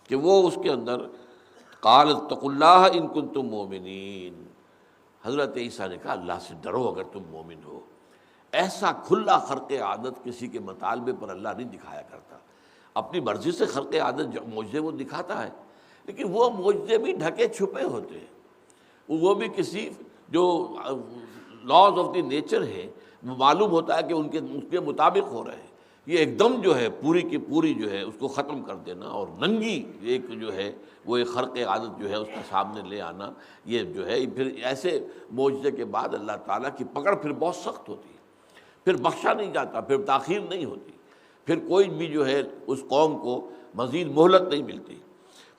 کہ وہ اس کے اندر قال اتقوا اللہ ان کنتم مؤمنین. حضرت عیسیٰ نے کہا اللہ سے ڈرو اگر تم مومن ہو. ایسا کھلا خرق عادت کسی کے مطالبے پر اللہ نہیں دکھایا کرتا. اپنی مرضی سے خرق عادت معجزے وہ دکھاتا ہے، لیکن وہ معجزے بھی ڈھکے چھپے ہوتے ہیں. وہ بھی کسی جو لاز آف دی نیچر ہے وہ معلوم ہوتا ہے کہ ان کے مطابق ہو رہے ہیں. یہ ایک دم جو ہے پوری کی پوری جو ہے اس کو ختم کر دینا اور ننگی ایک جو ہے وہ ایک خرق عادت جو ہے اس کے سامنے لے آنا، یہ جو ہے پھر ایسے معجزے کے بعد اللہ تعالیٰ کی پکڑ پھر بہت سخت ہوتی ہے، پھر بخشا نہیں جاتا، پھر تاخیر نہیں ہوتی، پھر کوئی بھی جو ہے اس قوم کو مزید مہلت نہیں ملتی.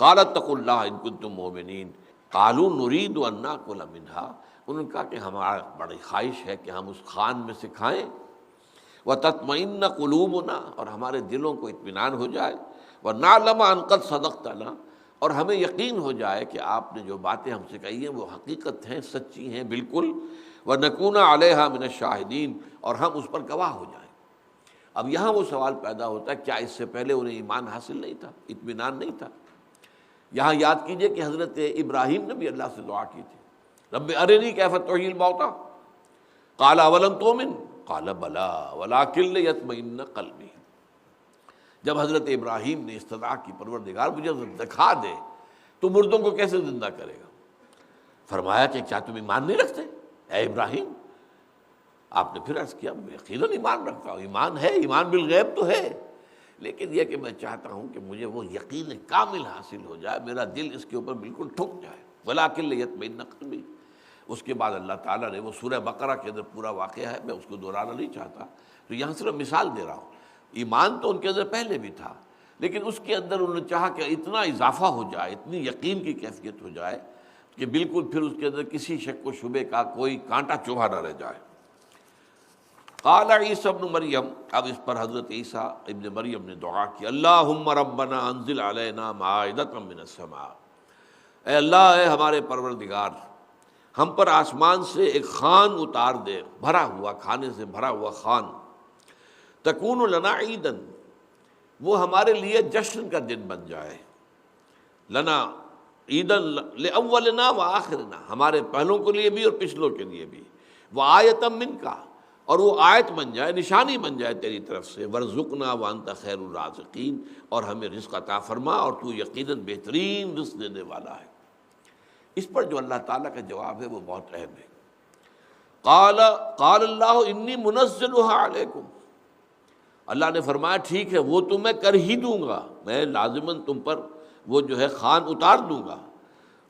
قال اتقوا اللہ ان کنتم مؤمنین قالوا نريد ان ناكل منها. انہوں نے کہا کہ ہمارا بڑی خواہش ہے کہ ہم اس خوان میں سے کھائیں. وتطمئن قلوبنا، اور ہمارے دلوں کو اطمینان ہو جائے. ونعلم ان قد صدقتنا، اور ہمیں یقین ہو جائے کہ آپ نے جو باتیں ہم سے کہی ہیں وہ حقیقت ہیں، سچی ہیں بالکل. وَنَكُونَ عَلَيْهَا مِنَ الشَّاهِدِينَ، اور ہم اس پر گواہ ہو جائیں. اب یہاں وہ سوال پیدا ہوتا ہے کیا اس سے پہلے انہیں ایمان حاصل نہیں تھا، اطمینان نہیں تھا؟ یہاں یاد کیجئے کہ حضرت ابراہیم نے بھی اللہ سے دعا کی تھی رب ارنی کیف تحیی الموتى قال اولم تؤمن قال بلی ولکن لیطمئن قلبی. جب حضرت ابراہیم نے استدعا کی پروردگار مجھے دکھا دے تو مردوں کو کیسے زندہ کرے گا. فرمایا کہ کیا تم ایمان نہیں رکھتے اے ابراہیم؟ آپ نے پھر عرض کیا یقیناً ایمان رکھتا ہوں. ایمان ہے، ایمان بالغیب تو ہے، لیکن یہ کہ میں چاہتا ہوں کہ مجھے وہ یقین کامل حاصل ہو جائے، میرا دل اس کے اوپر بالکل ٹھک جائے. ولیکن لیطمئن قلبی. اس کے بعد اللہ تعالیٰ نے وہ سورہ بقرہ کے اندر پورا واقعہ ہے، میں اس کو دہرانا نہیں چاہتا، تو یہاں صرف مثال دے رہا ہوں. ایمان تو ان کے اندر پہلے بھی تھا، لیکن اس کے اندر انہوں نے چاہا کہ اتنا اضافہ ہو جائے، اتنی یقین کی کیفیت ہو جائے کہ بالکل پھر اس کے اندر کسی شک و شبے کا کوئی کانٹا چبھا نہ رہ جائے. قال عیسیٰ ابن مریم، اب اس پر حضرت عیسیٰ ابن مریم نے دعا کی اللہم ربنا انزل علینا مائدۃ من السماء. اے اللہ، اے ہمارے پروردگار، ہم پر آسمان سے ایک خوان اتار دے، بھرا ہوا، کھانے سے بھرا ہوا خوان. تکون لنا عیدن، وہ ہمارے لیے جشن کا دن بن جائے. لنا عیدن لاولنا وآخرنا، ہمارے پہلوں کے لیے بھی اور پچھلوں کے لیے بھی. وآیۃ منک، اور وہ آیت بن جائے، نشانی بن جائے تیری طرف سے. ورزقنا وانت خیر الرازقین، اور ہمیں رزق عطا فرما اور تو یقیناً بہترین رزق دینے والا ہے. اس پر جو اللہ تعالیٰ کا جواب ہے وہ بہت اہم ہے. قال اللہ انی منزلها علیکم، اللہ نے فرمایا ٹھیک ہے وہ تو میں کر ہی دوں گا، میں لازماً تم پر وہ جو ہے خوان اتار دوں گا.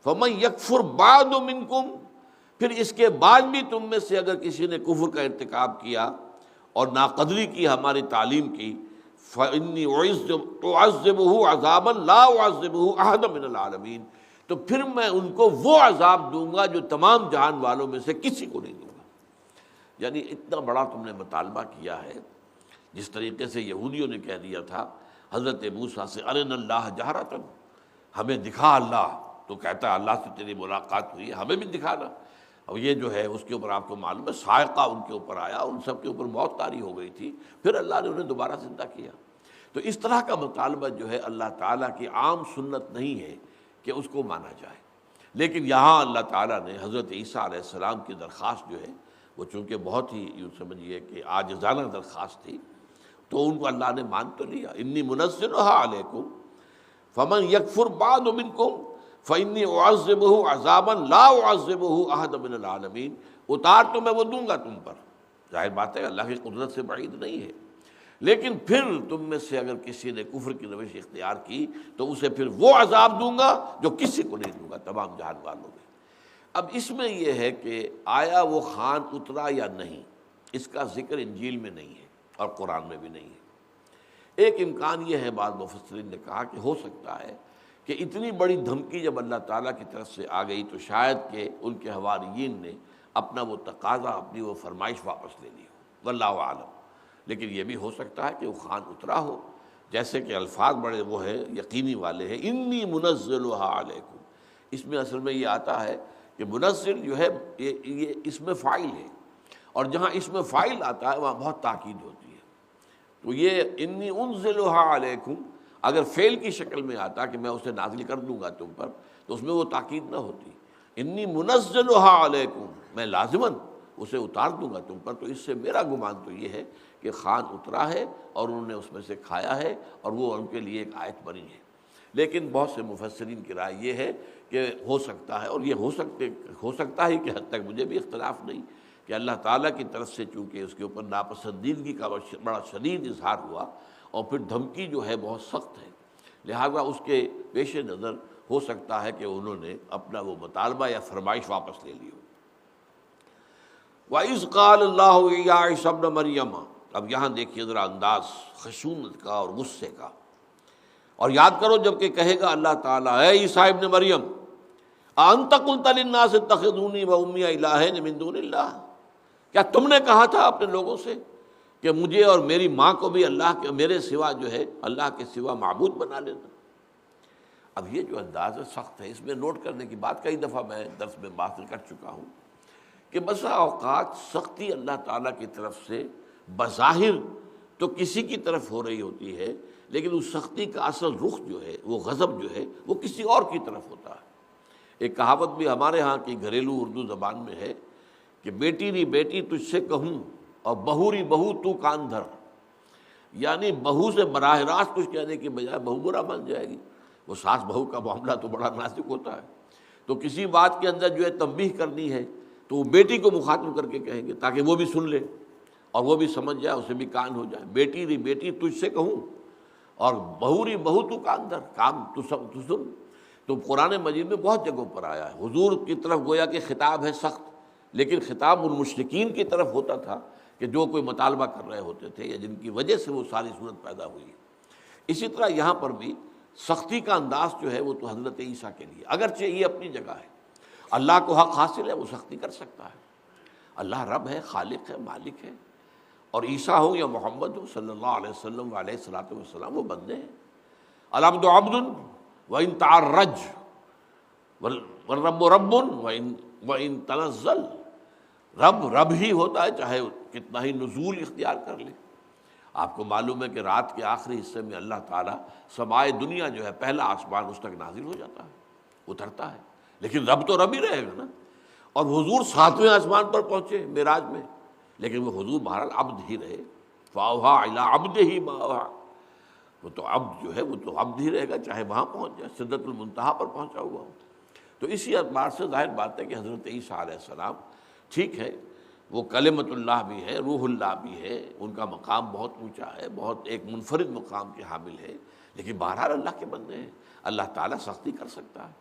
فمن یکفر بعد منکم، پھر اس کے بعد بھی تم میں سے اگر کسی نے کفر کا ارتکاب کیا اور ناقدری کی ہماری تعلیم کی، فإنی أعذبه عذابا لا أعذبه أحدا من العالمین، تو پھر میں ان کو وہ عذاب دوں گا جو تمام جہان والوں میں سے کسی کو نہیں دوں گا. یعنی اتنا بڑا تم نے مطالبہ کیا ہے. جس طریقے سے یہودیوں نے کہہ دیا تھا حضرت موسیٰ سے ارنا اللہ جہرۃ، ہمیں دکھا اللہ، تو کہتا ہے اللہ سے تیری ملاقات ہوئی ہے، ہمیں بھی دکھانا. اور یہ جو ہے اس کے اوپر آپ کو معلوم ہے صاعقہ ان کے اوپر آیا، ان سب کے اوپر موت طاری ہو گئی تھی، پھر اللہ نے انہیں دوبارہ زندہ کیا. تو اس طرح کا مطالبہ جو ہے اللہ تعالیٰ کی عام سنت نہیں ہے کہ اس کو مانا جائے، لیکن یہاں اللہ تعالیٰ نے حضرت عیسیٰ علیہ السلام کی درخواست جو ہے وہ چونکہ بہت ہی یوں سمجھیے کہ عاجزانہ درخواست تھی، تو ان کو اللہ نے مان تو لیا۔ انی منزلها علیکم فمن یکفر بعد منکم فانی اعذبہ عذابا لا اعذبہ احد من العالمین، اتار تو میں وہ دوں گا تم پر، ظاہر بات ہے اللہ کی قدرت سے بعید نہیں ہے، لیکن پھر تم میں سے اگر کسی نے کفر کی روش اختیار کی تو اسے پھر وہ عذاب دوں گا جو کسی کو نہیں دوں گا تمام جہان والوں میں۔ اب اس میں یہ ہے کہ آیا وہ خوان اترا یا نہیں، اس کا ذکر انجیل میں نہیں ہے اور قرآن میں بھی نہیں ہے۔ ایک امکان یہ ہے، بعض مفسرین نے کہا کہ ہو سکتا ہے کہ اتنی بڑی دھمکی جب اللہ تعالیٰ کی طرف سے آ گئی تو شاید کہ ان کے حواریین نے اپنا وہ تقاضا، اپنی وہ فرمائش واپس لے لی ہو، واللہ اعلم۔ لیکن یہ بھی ہو سکتا ہے کہ وہ خوان اترا ہو، جیسے کہ الفاظ بڑے وہ ہیں یقینی والے ہیں، انی منزلها علیکم، اس میں اصل میں یہ آتا ہے کہ منزل جو ہے یہ اس میں فاعل ہے، اور جہاں اس میں فاعل آتا ہے وہاں بہت تاکید ہوتی ہے۔ تو یہ انی انزلها علیکم اگر فعل کی شکل میں آتا کہ میں اسے نازل کر دوں گا تم پر، تو اس میں وہ تاکید نہ ہوتی۔ انی منزلها علیکم، میں لازماً اسے اتار دوں گا تم پر، تو اس سے میرا گمان تو یہ ہے کہ خوان اترا ہے اور انہوں نے اس میں سے کھایا ہے اور وہ ان کے لیے ایک آیت بنی ہے۔ لیکن بہت سے مفسرین کی رائے یہ ہے کہ ہو سکتا ہے، اور یہ ہو سکتا ہے کہ حد تک مجھے بھی اختلاف نہیں، کہ اللہ تعالیٰ کی طرف سے چونکہ اس کے اوپر ناپسندیدگی کا بڑا شدید اظہار ہوا اور پھر دھمکی جو ہے بہت سخت ہے، لہذا اس کے پیش نظر ہو سکتا ہے کہ انہوں نے اپنا وہ مطالبہ یا فرمائش واپس لے لی ہو۔ وَإِذْ قَالَ اللَّهُ يَا عِيسَى ابْنَ مَرْيَمَ، اب یہاں دیکھیے ذرا انداز خشونت کا اور غصے کا، اور یاد کرو جب کہ کہے گا اللہ تعالیٰ، اے عیسیٰ ابن مریم، أَأَنْتَ قُلْتَ لِلنَّاسِ اتَّخِذُونِي وَأُمِّيَ إِلَٰهَيْنِ مِن دُونِ اللَّهِ، کیا تم نے کہا تھا اپنے لوگوں سے کہ مجھے اور میری ماں کو بھی اللہ کے میرے سوا جو ہے اللہ کے سوا معبود بنا لینا؟ اب یہ جو انداز ہے سخت ہے، اس میں نوٹ کرنے کی بات کئی دفعہ میں درس میں بات کر چکا ہوں کہ بسا اوقات سختی اللہ تعالیٰ کی طرف سے بظاہر تو کسی کی طرف ہو رہی ہوتی ہے، لیکن اس سختی کا اصل رخ جو ہے، وہ غضب جو ہے، وہ کسی اور کی طرف ہوتا ہے۔ ایک کہاوت بھی ہمارے ہاں کی گھریلو اردو زبان میں ہے کہ بیٹی ری بیٹی تجھ سے کہوں اور بہو ری بہو تو کان دھر، یعنی بہو سے براہ راست کچھ کہنے کی بجائے بہو برا مان جائے گی۔ وہ ساس بہو کا معاملہ تو بڑا نازک ہوتا ہے، تو کسی بات کے اندر جو ہے تنبیہ کرنی ہے تو وہ بیٹی کو مخاطب کر کے کہیں گے تاکہ وہ بھی سن لے اور وہ بھی سمجھ جائے، اسے بھی کان ہو جائے۔ بیٹی ری بیٹی تجھ سے کہوں اور بہو ری بہو تو کان دھر، کام تو سن۔ تو قرآن مجید میں بہت جگہوں پر آیا ہے، حضور کی طرف گویا کہ خطاب ہے سخت، لیکن خطاب ان مشرکین کی طرف ہوتا تھا کہ جو کوئی مطالبہ کر رہے ہوتے تھے یا جن کی وجہ سے وہ ساری صورت پیدا ہوئی ہے۔ اسی طرح یہاں پر بھی سختی کا انداز جو ہے وہ تو حضرت عیسیٰ کے لیے، اگرچہ یہ اپنی جگہ ہے، اللہ کو حق حاصل ہے، وہ سختی کر سکتا ہے، اللہ رب ہے، خالق ہے، مالک ہے، اور عیسیٰ ہو یا محمد ہو صلی اللہ علیہ وسلم علیہ الصلوۃ والسلام، وہ بندے ہیں۔ العبد عبد وإن تعرج والرب رب وإن تنزل، رب ہی ہوتا ہے چاہے کتنا ہی نزول اختیار کر لے۔ آپ کو معلوم ہے کہ رات کے آخری حصے میں اللہ تعالیٰ سمائے دنیا جو ہے پہلا آسمان اس تک نازل ہو جاتا ہے، اترتا ہے، لیکن رب تو رب ہی رہے گا نا۔ اور حضور 7ویں آسمان پر پہنچے معراج میں، لیکن وہ حضور بہرحال عبد ہی رہے، فَأَوْحَىٰ إِلَىٰ عَبْدِهِ مَا أَوْحَىٰ، وہ تو عبد جو ہے وہ تو عبد ہی رہے گا چاہے وہاں پہنچ جائے، سدرۃ المنتہا پر پہنچا ہوا ہو۔ تو اسی اعتبار سے ظاہر بات ہے کہ حضرت عیسیٰ علیہ السلام ٹھیک ہے، وہ کلمۃ اللہ بھی ہے، روح اللہ بھی ہے، ان کا مقام بہت اونچا ہے، بہت ایک منفرد مقام کے حامل ہے، لیکن بہرحال اللہ کے بندے ہیں، اللہ تعالیٰ سختی کر سکتا ہے۔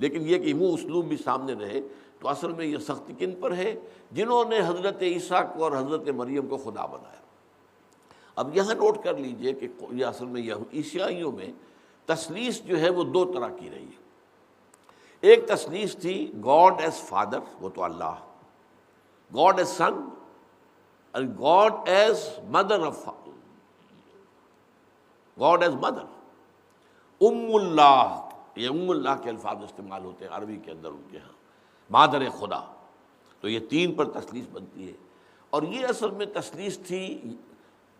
لیکن یہ کہ وہ اسلوب بھی سامنے رہے تو اصل میں یہ سختی کن پر ہے؟ جنہوں نے حضرت عیسیٰ کو اور حضرت مریم کو خدا بنایا۔ اب یہاں نوٹ کر لیجئے کہ یہ اصل میں عیسائیوں میں تثلیث جو ہے وہ دو طرح کی رہی ہے۔ ایک تثلیث تھی گاڈ ایز فادر، وہ تو اللہ، گاڈ ایز سن اور God is mother, God is mother, اللہ، یہ اللہ کے الفاظ استعمال ہوتے ہیں عربی کے اندر ان کے ہاں، مادر خدا۔ تو یہ تین پر تثلیث بنتی ہے، اور یہ اصل میں تثلیث تھی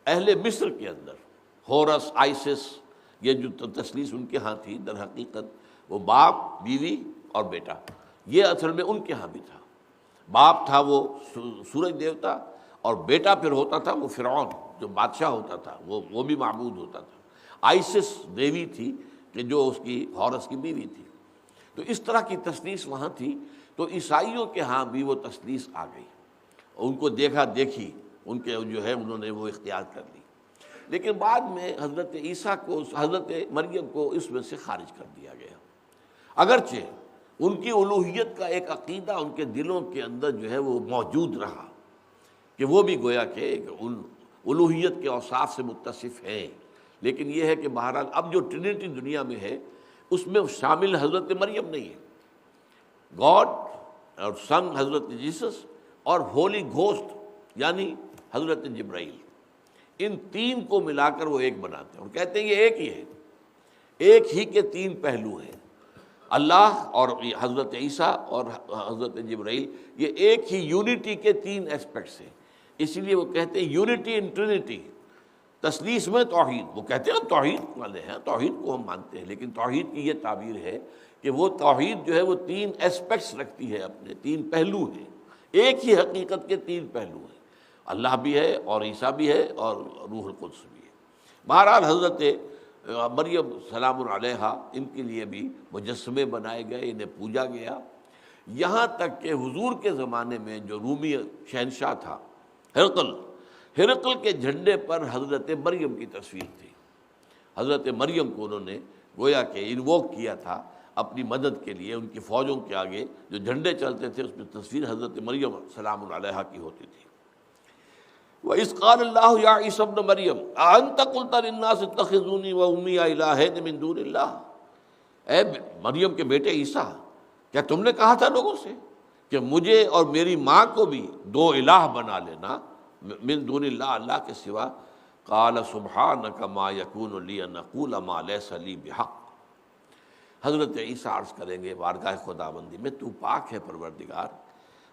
اہل مصر کے اندر، ہورس، آئسس، یہ جو تثلیث ان کے ہاں تھی، در حقیقت وہ باپ، بیوی اور بیٹا، یہ اصل میں ان کے ہاں بھی تھا۔ باپ تھا وہ سورج دیوتا، اور بیٹا پھر ہوتا تھا وہ فرعون جو بادشاہ ہوتا تھا، وہ بھی معبود ہوتا تھا۔ آئسس دیوی تھی کہ جو اس کی ہورس کی بیوی تھی۔ تو اس طرح کی تثلیث وہاں تھی، تو عیسائیوں کے ہاں بھی وہ تثلیث آ گئی، ان کو دیکھا دیکھی ان کے جو ہے انہوں نے وہ اختیار کر لی۔ لیکن بعد میں حضرت عیسیٰ کو، حضرت مریم کو اس میں سے خارج کر دیا گیا، اگرچہ ان کی الوہیت کا ایک عقیدہ ان کے دلوں کے اندر جو ہے وہ موجود رہا، کہ وہ بھی گویا کہ ان الوہیت کے اوصاف سے متصف ہیں، لیکن یہ ہے کہ بہرحال اب جو ٹرینٹی دنیا میں ہے اس میں شامل حضرت مریم نہیں ہے۔ گاڈ اور سن حضرت جیسس اور ہولی گھوسٹ یعنی حضرت جبرائیل، ان تین کو ملا کر وہ ایک بناتے ہیں اور کہتے ہیں یہ ایک ہی ہے، ایک ہی کے تین پہلو ہیں، اللہ اور حضرت عیسیٰ اور حضرت جبرائیل، یہ ایک ہی یونٹی کے تین اسپیکٹس ہیں۔ اسی لیے وہ کہتے ہیں یونٹی ان ٹرینٹی، تثلیث میں توحید۔ وہ کہتے ہیں توحید والے ہیں، توحید کو ہم مانتے ہیں، لیکن توحید کی یہ تعبیر ہے کہ وہ توحید جو ہے وہ تین اسپیکٹس رکھتی ہے، اپنے تین پہلو ہیں، ایک ہی حقیقت کے تین پہلو ہیں، اللہ بھی ہے اور عیسیٰ بھی ہے اور روح القدس بھی ہے۔ بہرحال حضرت مریم سلام علیہا، ان کے لیے بھی مجسمے بنائے گئے، انہیں پوجا گیا، یہاں تک کہ حضور کے زمانے میں جو رومی شہنشاہ تھا ہرقل کے جھنڈے پر حضرت مریم کی تصویر تھی۔ حضرت مریم کو انہوں نے گویا کہ انووک کیا تھا اپنی مدد کے لیے، ان کی فوجوں کے آگے جو جھنڈے چلتے تھے اس میں تصویر حضرت مریم سلام علیہا کی ہوتی تھی۔ وَإِذْ قَالَ اللَّهُ يَا عِيسَى ابْنَ مَرْيَمَ أَأَنْتَ قُلْتَ لِلنَّاسِ اتَّخِذُونِي وَأُمِّيَ إِلَٰهَيْنِ مِن دُونِ اللَّهِ، اے مریم کے بیٹے عیسیٰ، کیا تم نے کہا تھا لوگوں سے کہ مجھے اور میری ماں کو بھی دو الہ بنا لینا من دون اللہ، اللہ کے سوا؟ قال سبحانک ما یکون لی ان اقول ما لیس لی بحق، حضرت عیسیٰ عرض کریں گے بارگاہ خداوندی میں، تو پاک ہے پروردگار،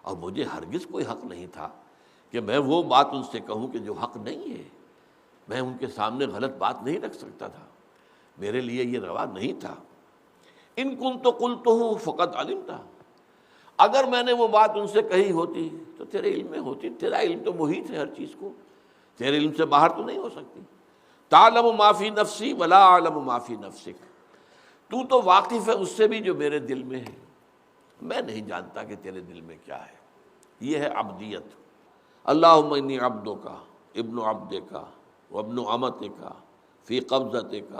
اور مجھے ہرگز کوئی حق نہیں تھا کہ میں وہ بات ان سے کہوں کہ جو حق نہیں ہے، میں ان کے سامنے غلط بات نہیں رکھ سکتا تھا، میرے لیے یہ روا نہیں تھا۔ ان کنت قلتہ فقد علمت، اگر میں نے وہ بات ان سے کہی ہوتی تو تیرے علم میں ہوتی، تیرا علم تو محیط ہے ہر چیز کو، تیرے علم سے باہر تو نہیں ہو سکتی۔ تعلم ما فی نفسی ولا اعلم ما فی نفسک، تو تو واقف ہے اس سے بھی جو میرے دل میں ہے، میں نہیں جانتا کہ تیرے دل میں کیا ہے۔ یہ ہے عبدیت۔ اللہم انی عبدک ابن عبدک وابن امتک فی قبضتک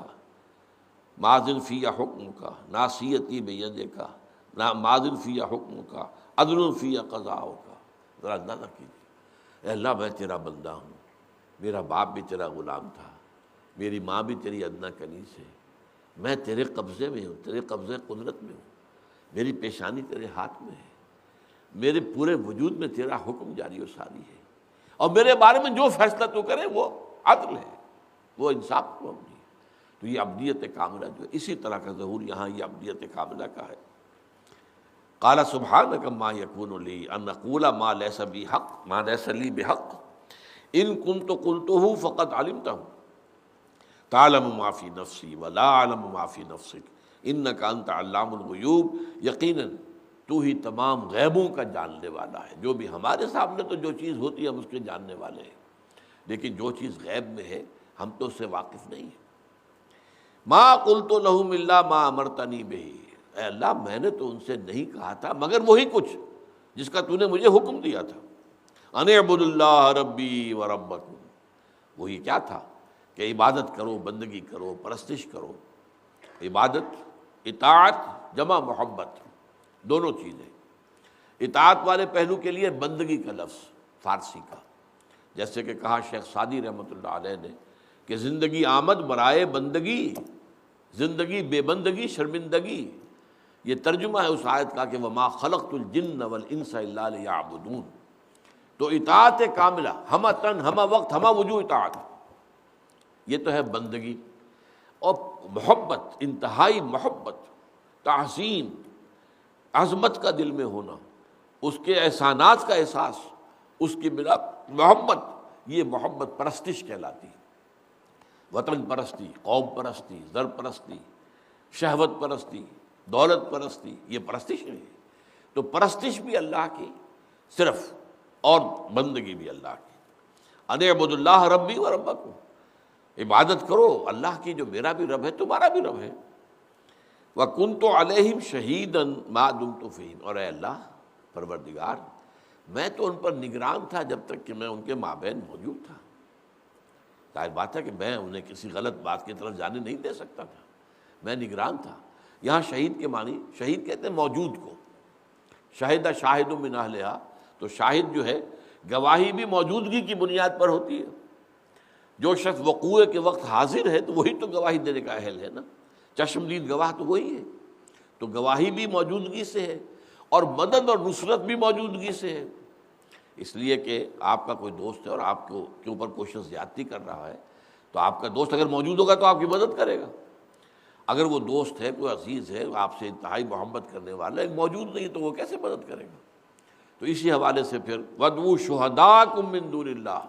ماضٍ فی حکمک ناصیتی بیدک ماضٍ فی حکمک عدل فی قضاؤک۔ ذرا اندازہ کیجیے، اے اللہ میں تیرا بندہ ہوں، میرا باپ بھی تیرا غلام تھا، میری ماں بھی تیری ادنیٰ کنیز ہے، میں تیرے قبضے میں ہوں، تیرے قبضے قدرت میں ہوں، میری پیشانی تیرے ہاتھ میں ہے، میرے پورے وجود میں تیرا حکم جاری و ساری ہے، اور میرے بارے میں جو فیصلہ تو کرے وہ عدل ہے، وہ انصاف کو ہے۔ تو یہ عبدیت کاملہ جو ہے، اسی طرح کا ظہور یہاں یہ عبدیت کاملہ کا ہے۔ قال سبحانک ما یکون لی ان اقول ما لیس بی حق ما لیس لی بحق ان کنت قلتہ فقد علمتہ تعلم ما فی نفسی ولا اعلم ما فی نفسک انک انت علام الغیوب، یقیناً تو ہی تمام غیبوں کا جاننے والا ہے۔ جو بھی ہمارے سامنے تو جو چیز ہوتی ہے ہم اس کے جاننے والے ہیں، لیکن جو چیز غیب میں ہے ہم تو اس سے واقف نہیں ہیں۔ ما قلت لہم الا ما امرتنی بہ، اے اللہ میں نے تو ان سے نہیں کہا تھا مگر وہی کچھ جس کا تو نے مجھے حکم دیا تھا، ان اعبدوا اللہ ربی و ربکم، وہی کیا تھا کہ عبادت کرو، بندگی کرو، پرستش کرو۔ عبادت، اطاعت جمع محبت، دونوں چیزیں۔ اطاعت والے پہلو کے لیے بندگی کا لفظ فارسی کا، جیسے کہ کہا شیخ سعدی رحمۃ اللہ علیہ نے کہ زندگی آمد برائے بندگی، زندگی بے بندگی شرمندگی۔ یہ ترجمہ ہے اس آیت کا کہ وما خلقت الجن والانس الا لیعبدون۔ تو اطاعت کاملہ، ہمہ تن ہمہ وقت ہمہ وجوہ اطاعت، یہ تو ہے بندگی۔ اور محبت، انتہائی محبت، تحسین، عظمت کا دل میں ہونا، اس کے احسانات کا احساس، اس کی بلا محبت، یہ محبت پرستش کہلاتی ہے۔ وطن پرستی، قوم پرستی، زر پرستی، شہوت پرستی، دولت پرستی، یہ پرستش نہیں ہے۔ تو پرستش بھی اللہ کی صرف، اور بندگی بھی اللہ کی۔ ان اعبدوا اللہ ربی و ربکم، عبادت کرو اللہ کی جو میرا بھی رب ہے تمہارا بھی رب ہے۔ وَكُنْتُ عَلَيْهِمْ شَهِيدًا مَا دُمْتُ فِيهِمْ، اور اے اللہ پروردگار میں تو ان پر نگران تھا جب تک کہ میں ان کے مابین موجود تھا۔ ظاہر بات ہے کہ میں انہیں کسی غلط بات کی طرف جانے نہیں دے سکتا تھا، میں نگران تھا۔ یہاں شہید کے معنی، شہید کہتے ہیں موجود کو، شاہدہ شاہد من اہلہا، تو شاہد جو ہے گواہی بھی موجودگی کی بنیاد پر ہوتی ہے۔ جو شخص وقوع کے وقت حاضر ہے تو وہی تو گواہی دینے کا اہل ہے نا، چشمدید گواہ تو وہی ہے۔ تو گواہی بھی موجودگی سے ہے، اور مدد اور نصرت بھی موجودگی سے ہے۔ اس لیے کہ آپ کا کوئی دوست ہے اور آپ کے اوپر کوئی شخص زیادتی کر رہا ہے، تو آپ کا دوست اگر موجود ہوگا تو آپ کی مدد کرے گا۔ اگر وہ دوست ہے، کوئی عزیز ہے، آپ سے انتہائی محبت کرنے والا ایک موجود نہیں تو وہ کیسے مدد کرے گا؟ تو اسی حوالے سے پھر وَادْعُوا شُهَدَاءَكُم مِّن دُونِ اللَّهِ،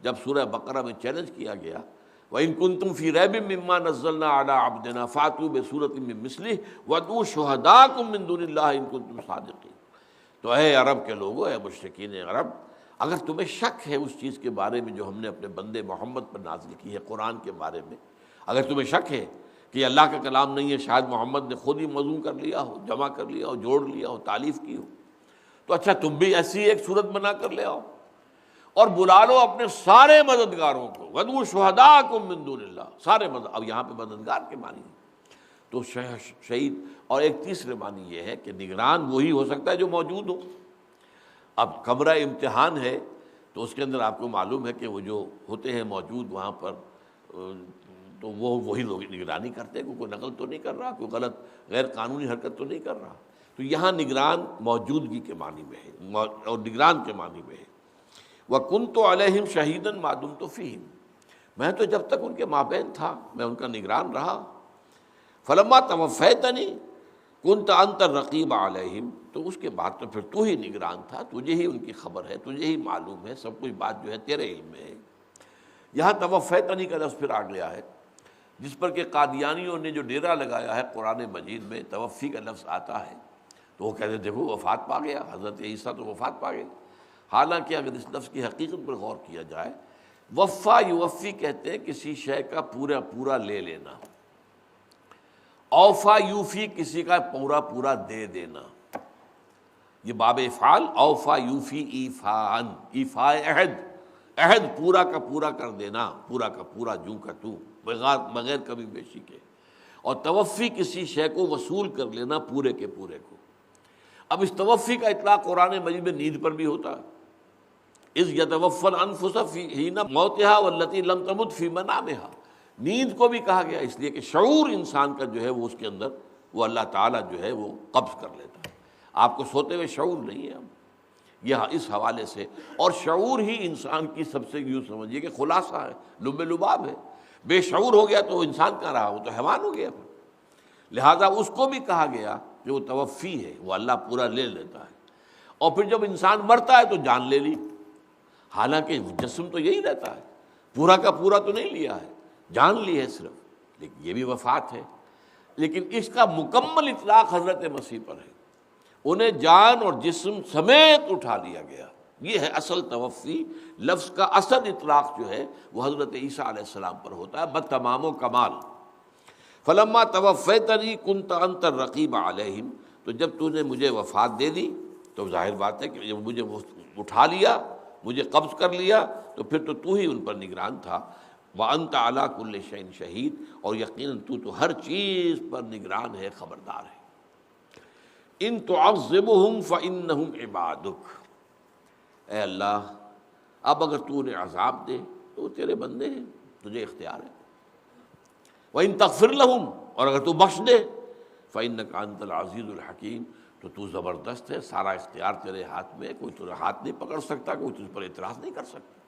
جب سورہ بقرہ میں چیلنج کیا گیا وَإِن كُنتُم فِي رَيْبٍ مِّمَّا نَزَّلْنَا عَلَىٰ عَبْدِنَا فَأْتُوا بِسُورَةٍ مِّن مِّثْلِهِ وَادْعُوا شُهَدَاءَكُم مِّن دُونِ اللَّهِ إِن كُنتُم صَادِقِينَ۔ تو اے عرب کے لوگو، اے مشرکین عرب، اگر تمہیں شک ہے اس چیز کے بارے میں جو ہم نے اپنے بندے محمد پر نازل کی ہے، قرآن کے بارے میں، اگر تمہیں شک ہے کہ یہ اللہ کا کلام نہیں ہے، شاید محمد نے خود ہی موضوع کر لیا ہو، جمع کر لیا ہو، جوڑ لیا ہو، تالیف کی ہو، تو اچھا تم بھی ایسی ایک صورت بنا کر لے آؤ اور بلا لو اپنے سارے مددگاروں کو۔ وَادْعُوا شُهَدَاءَكُم مِّن دُونِ اللَّهِ، سارے اب یہاں پہ مددگار کے معنی ہے تو شہید۔ اور ایک تیسرے معنی یہ ہے کہ نگران وہی ہو سکتا ہے جو موجود ہو۔ اب کمرہ امتحان ہے تو اس کے اندر آپ کو معلوم ہے کہ وہ جو ہوتے ہیں موجود وہاں پر، تو وہی لوگ نگرانی کرتے ہیں، کوئی نقل تو نہیں کر رہا، کوئی غلط غیر قانونی حرکت تو نہیں کر رہا۔ تو یہاں نگران موجودگی کے معنی میں ہے اور نگران کے معنی میں ہے۔ وَكُنْتُ عَلَيْهِمْ شَهِيدًا مَا دُمْتُ فِيهِمْ، میں تو جب تک ان کے مابین تھا میں ان کا نگران رہا۔ فَلَمَّا تَوَفَّيْتَنِي كُنْتَ أَنْتَ الرَّقِيبَ عَلَيْهِمْ، تو اس کے بعد تو پھر تو ہی نگران تھا، تجھے ہی ان کی خبر ہے، تجھے ہی معلوم ہے، سب کچھ بات جو ہے تیرے علم میں ہے۔ یہاں توفیتنی کا لفظ پھر آ گیا ہے، جس پر کہ قادیانیوں نے جو ڈیرا لگایا ہے قرآن مجید میں توفی کا لفظ آتا ہے تو وہ کہتے ہیں دیکھو وفات پا گیا، حضرت عیسیٰ تو وفات پا گئے۔ حالانکہ اگر اس لفظ کی حقیقت پر غور کیا جائے، وفا یوفی کہتے ہیں کسی شے کا پورا پورا لے لینا، اوفا یوفی کسی کا پورا پورا دے دینا، یہ باب افعال، اوفا یوفی ایفان، ایفا عہد، عہد پورا کا پورا کر دینا، پورا کا پورا جوں کا تو، بغیر کمی بیشی کے۔ اور توفی کسی شے کو وصول کر لینا پورے کے پورے کو۔ اب اس توفی کا اطلاق قرآن مجید میں نیند پر بھی ہوتا ہے، اذ یتوفی الانفس حین موتها واللتی لم تمت فی منامها، نیند کو بھی کہا گیا اس لیے کہ شعور انسان کا جو ہے وہ اس کے اندر وہ اللہ تعالیٰ جو ہے وہ قبض کر لیتا ہے۔ آپ کو سوتے ہوئے شعور نہیں ہے اب، یہ اس حوالے سے، اور شعور ہی انسان کی سب سے یوں سمجھیے کہ خلاصہ ہے، لب لباب ہے۔ بے شعور ہو گیا تو وہ انسان کہاں رہا، وہ تو حیوان ہو گیا پھر۔ لہٰذا اس کو بھی کہا گیا کہ وہ توفی ہے، وہ اللہ پورا لے لیتا ہے۔ اور پھر جب انسان مرتا ہے تو جان لے لی، حالانکہ جسم تو یہی رہتا ہے، پورا کا پورا تو نہیں لیا ہے، جان لی ہے صرف، لیکن یہ بھی وفات ہے۔ لیکن اس کا مکمل اطلاق حضرت مسیح پر ہے، انہیں جان اور جسم سمیت اٹھا لیا گیا، یہ ہے اصل توفی۔ لفظ کا اصل اطلاق جو ہے وہ حضرت عیسیٰ علیہ السلام پر ہوتا ہے بتمام و کمال۔ فلما توفیتنی کنت انت الرقیب علیہم، تو جب تو نے مجھے وفات دے دی تو ظاہر بات ہے کہ جب مجھے اٹھا لیا، مجھے قبض کر لیا، تو پھر تو ہی ان پر نگران تھا۔ وانت علی کل شیء شہید، اور یقیناً تو ہر چیز پر نگران ہے، خبردار ہے۔ ان تعذبهم فانہم عبادک، اے اللہ اب اگر تو انہیں عذاب دے تو وہ تیرے بندے ہیں، تجھے اختیار ہے۔ وَإِن تغفر لهم، اور اگر تو بخش دے، فإنک انت العزیز الحکیم، تو زبردست ہے، سارا اختیار تیرے ہاتھ میں ہے، کوئی تیرا ہاتھ نہیں پکڑ سکتا، کوئی تجھ پر اعتراض نہیں کر سکتا،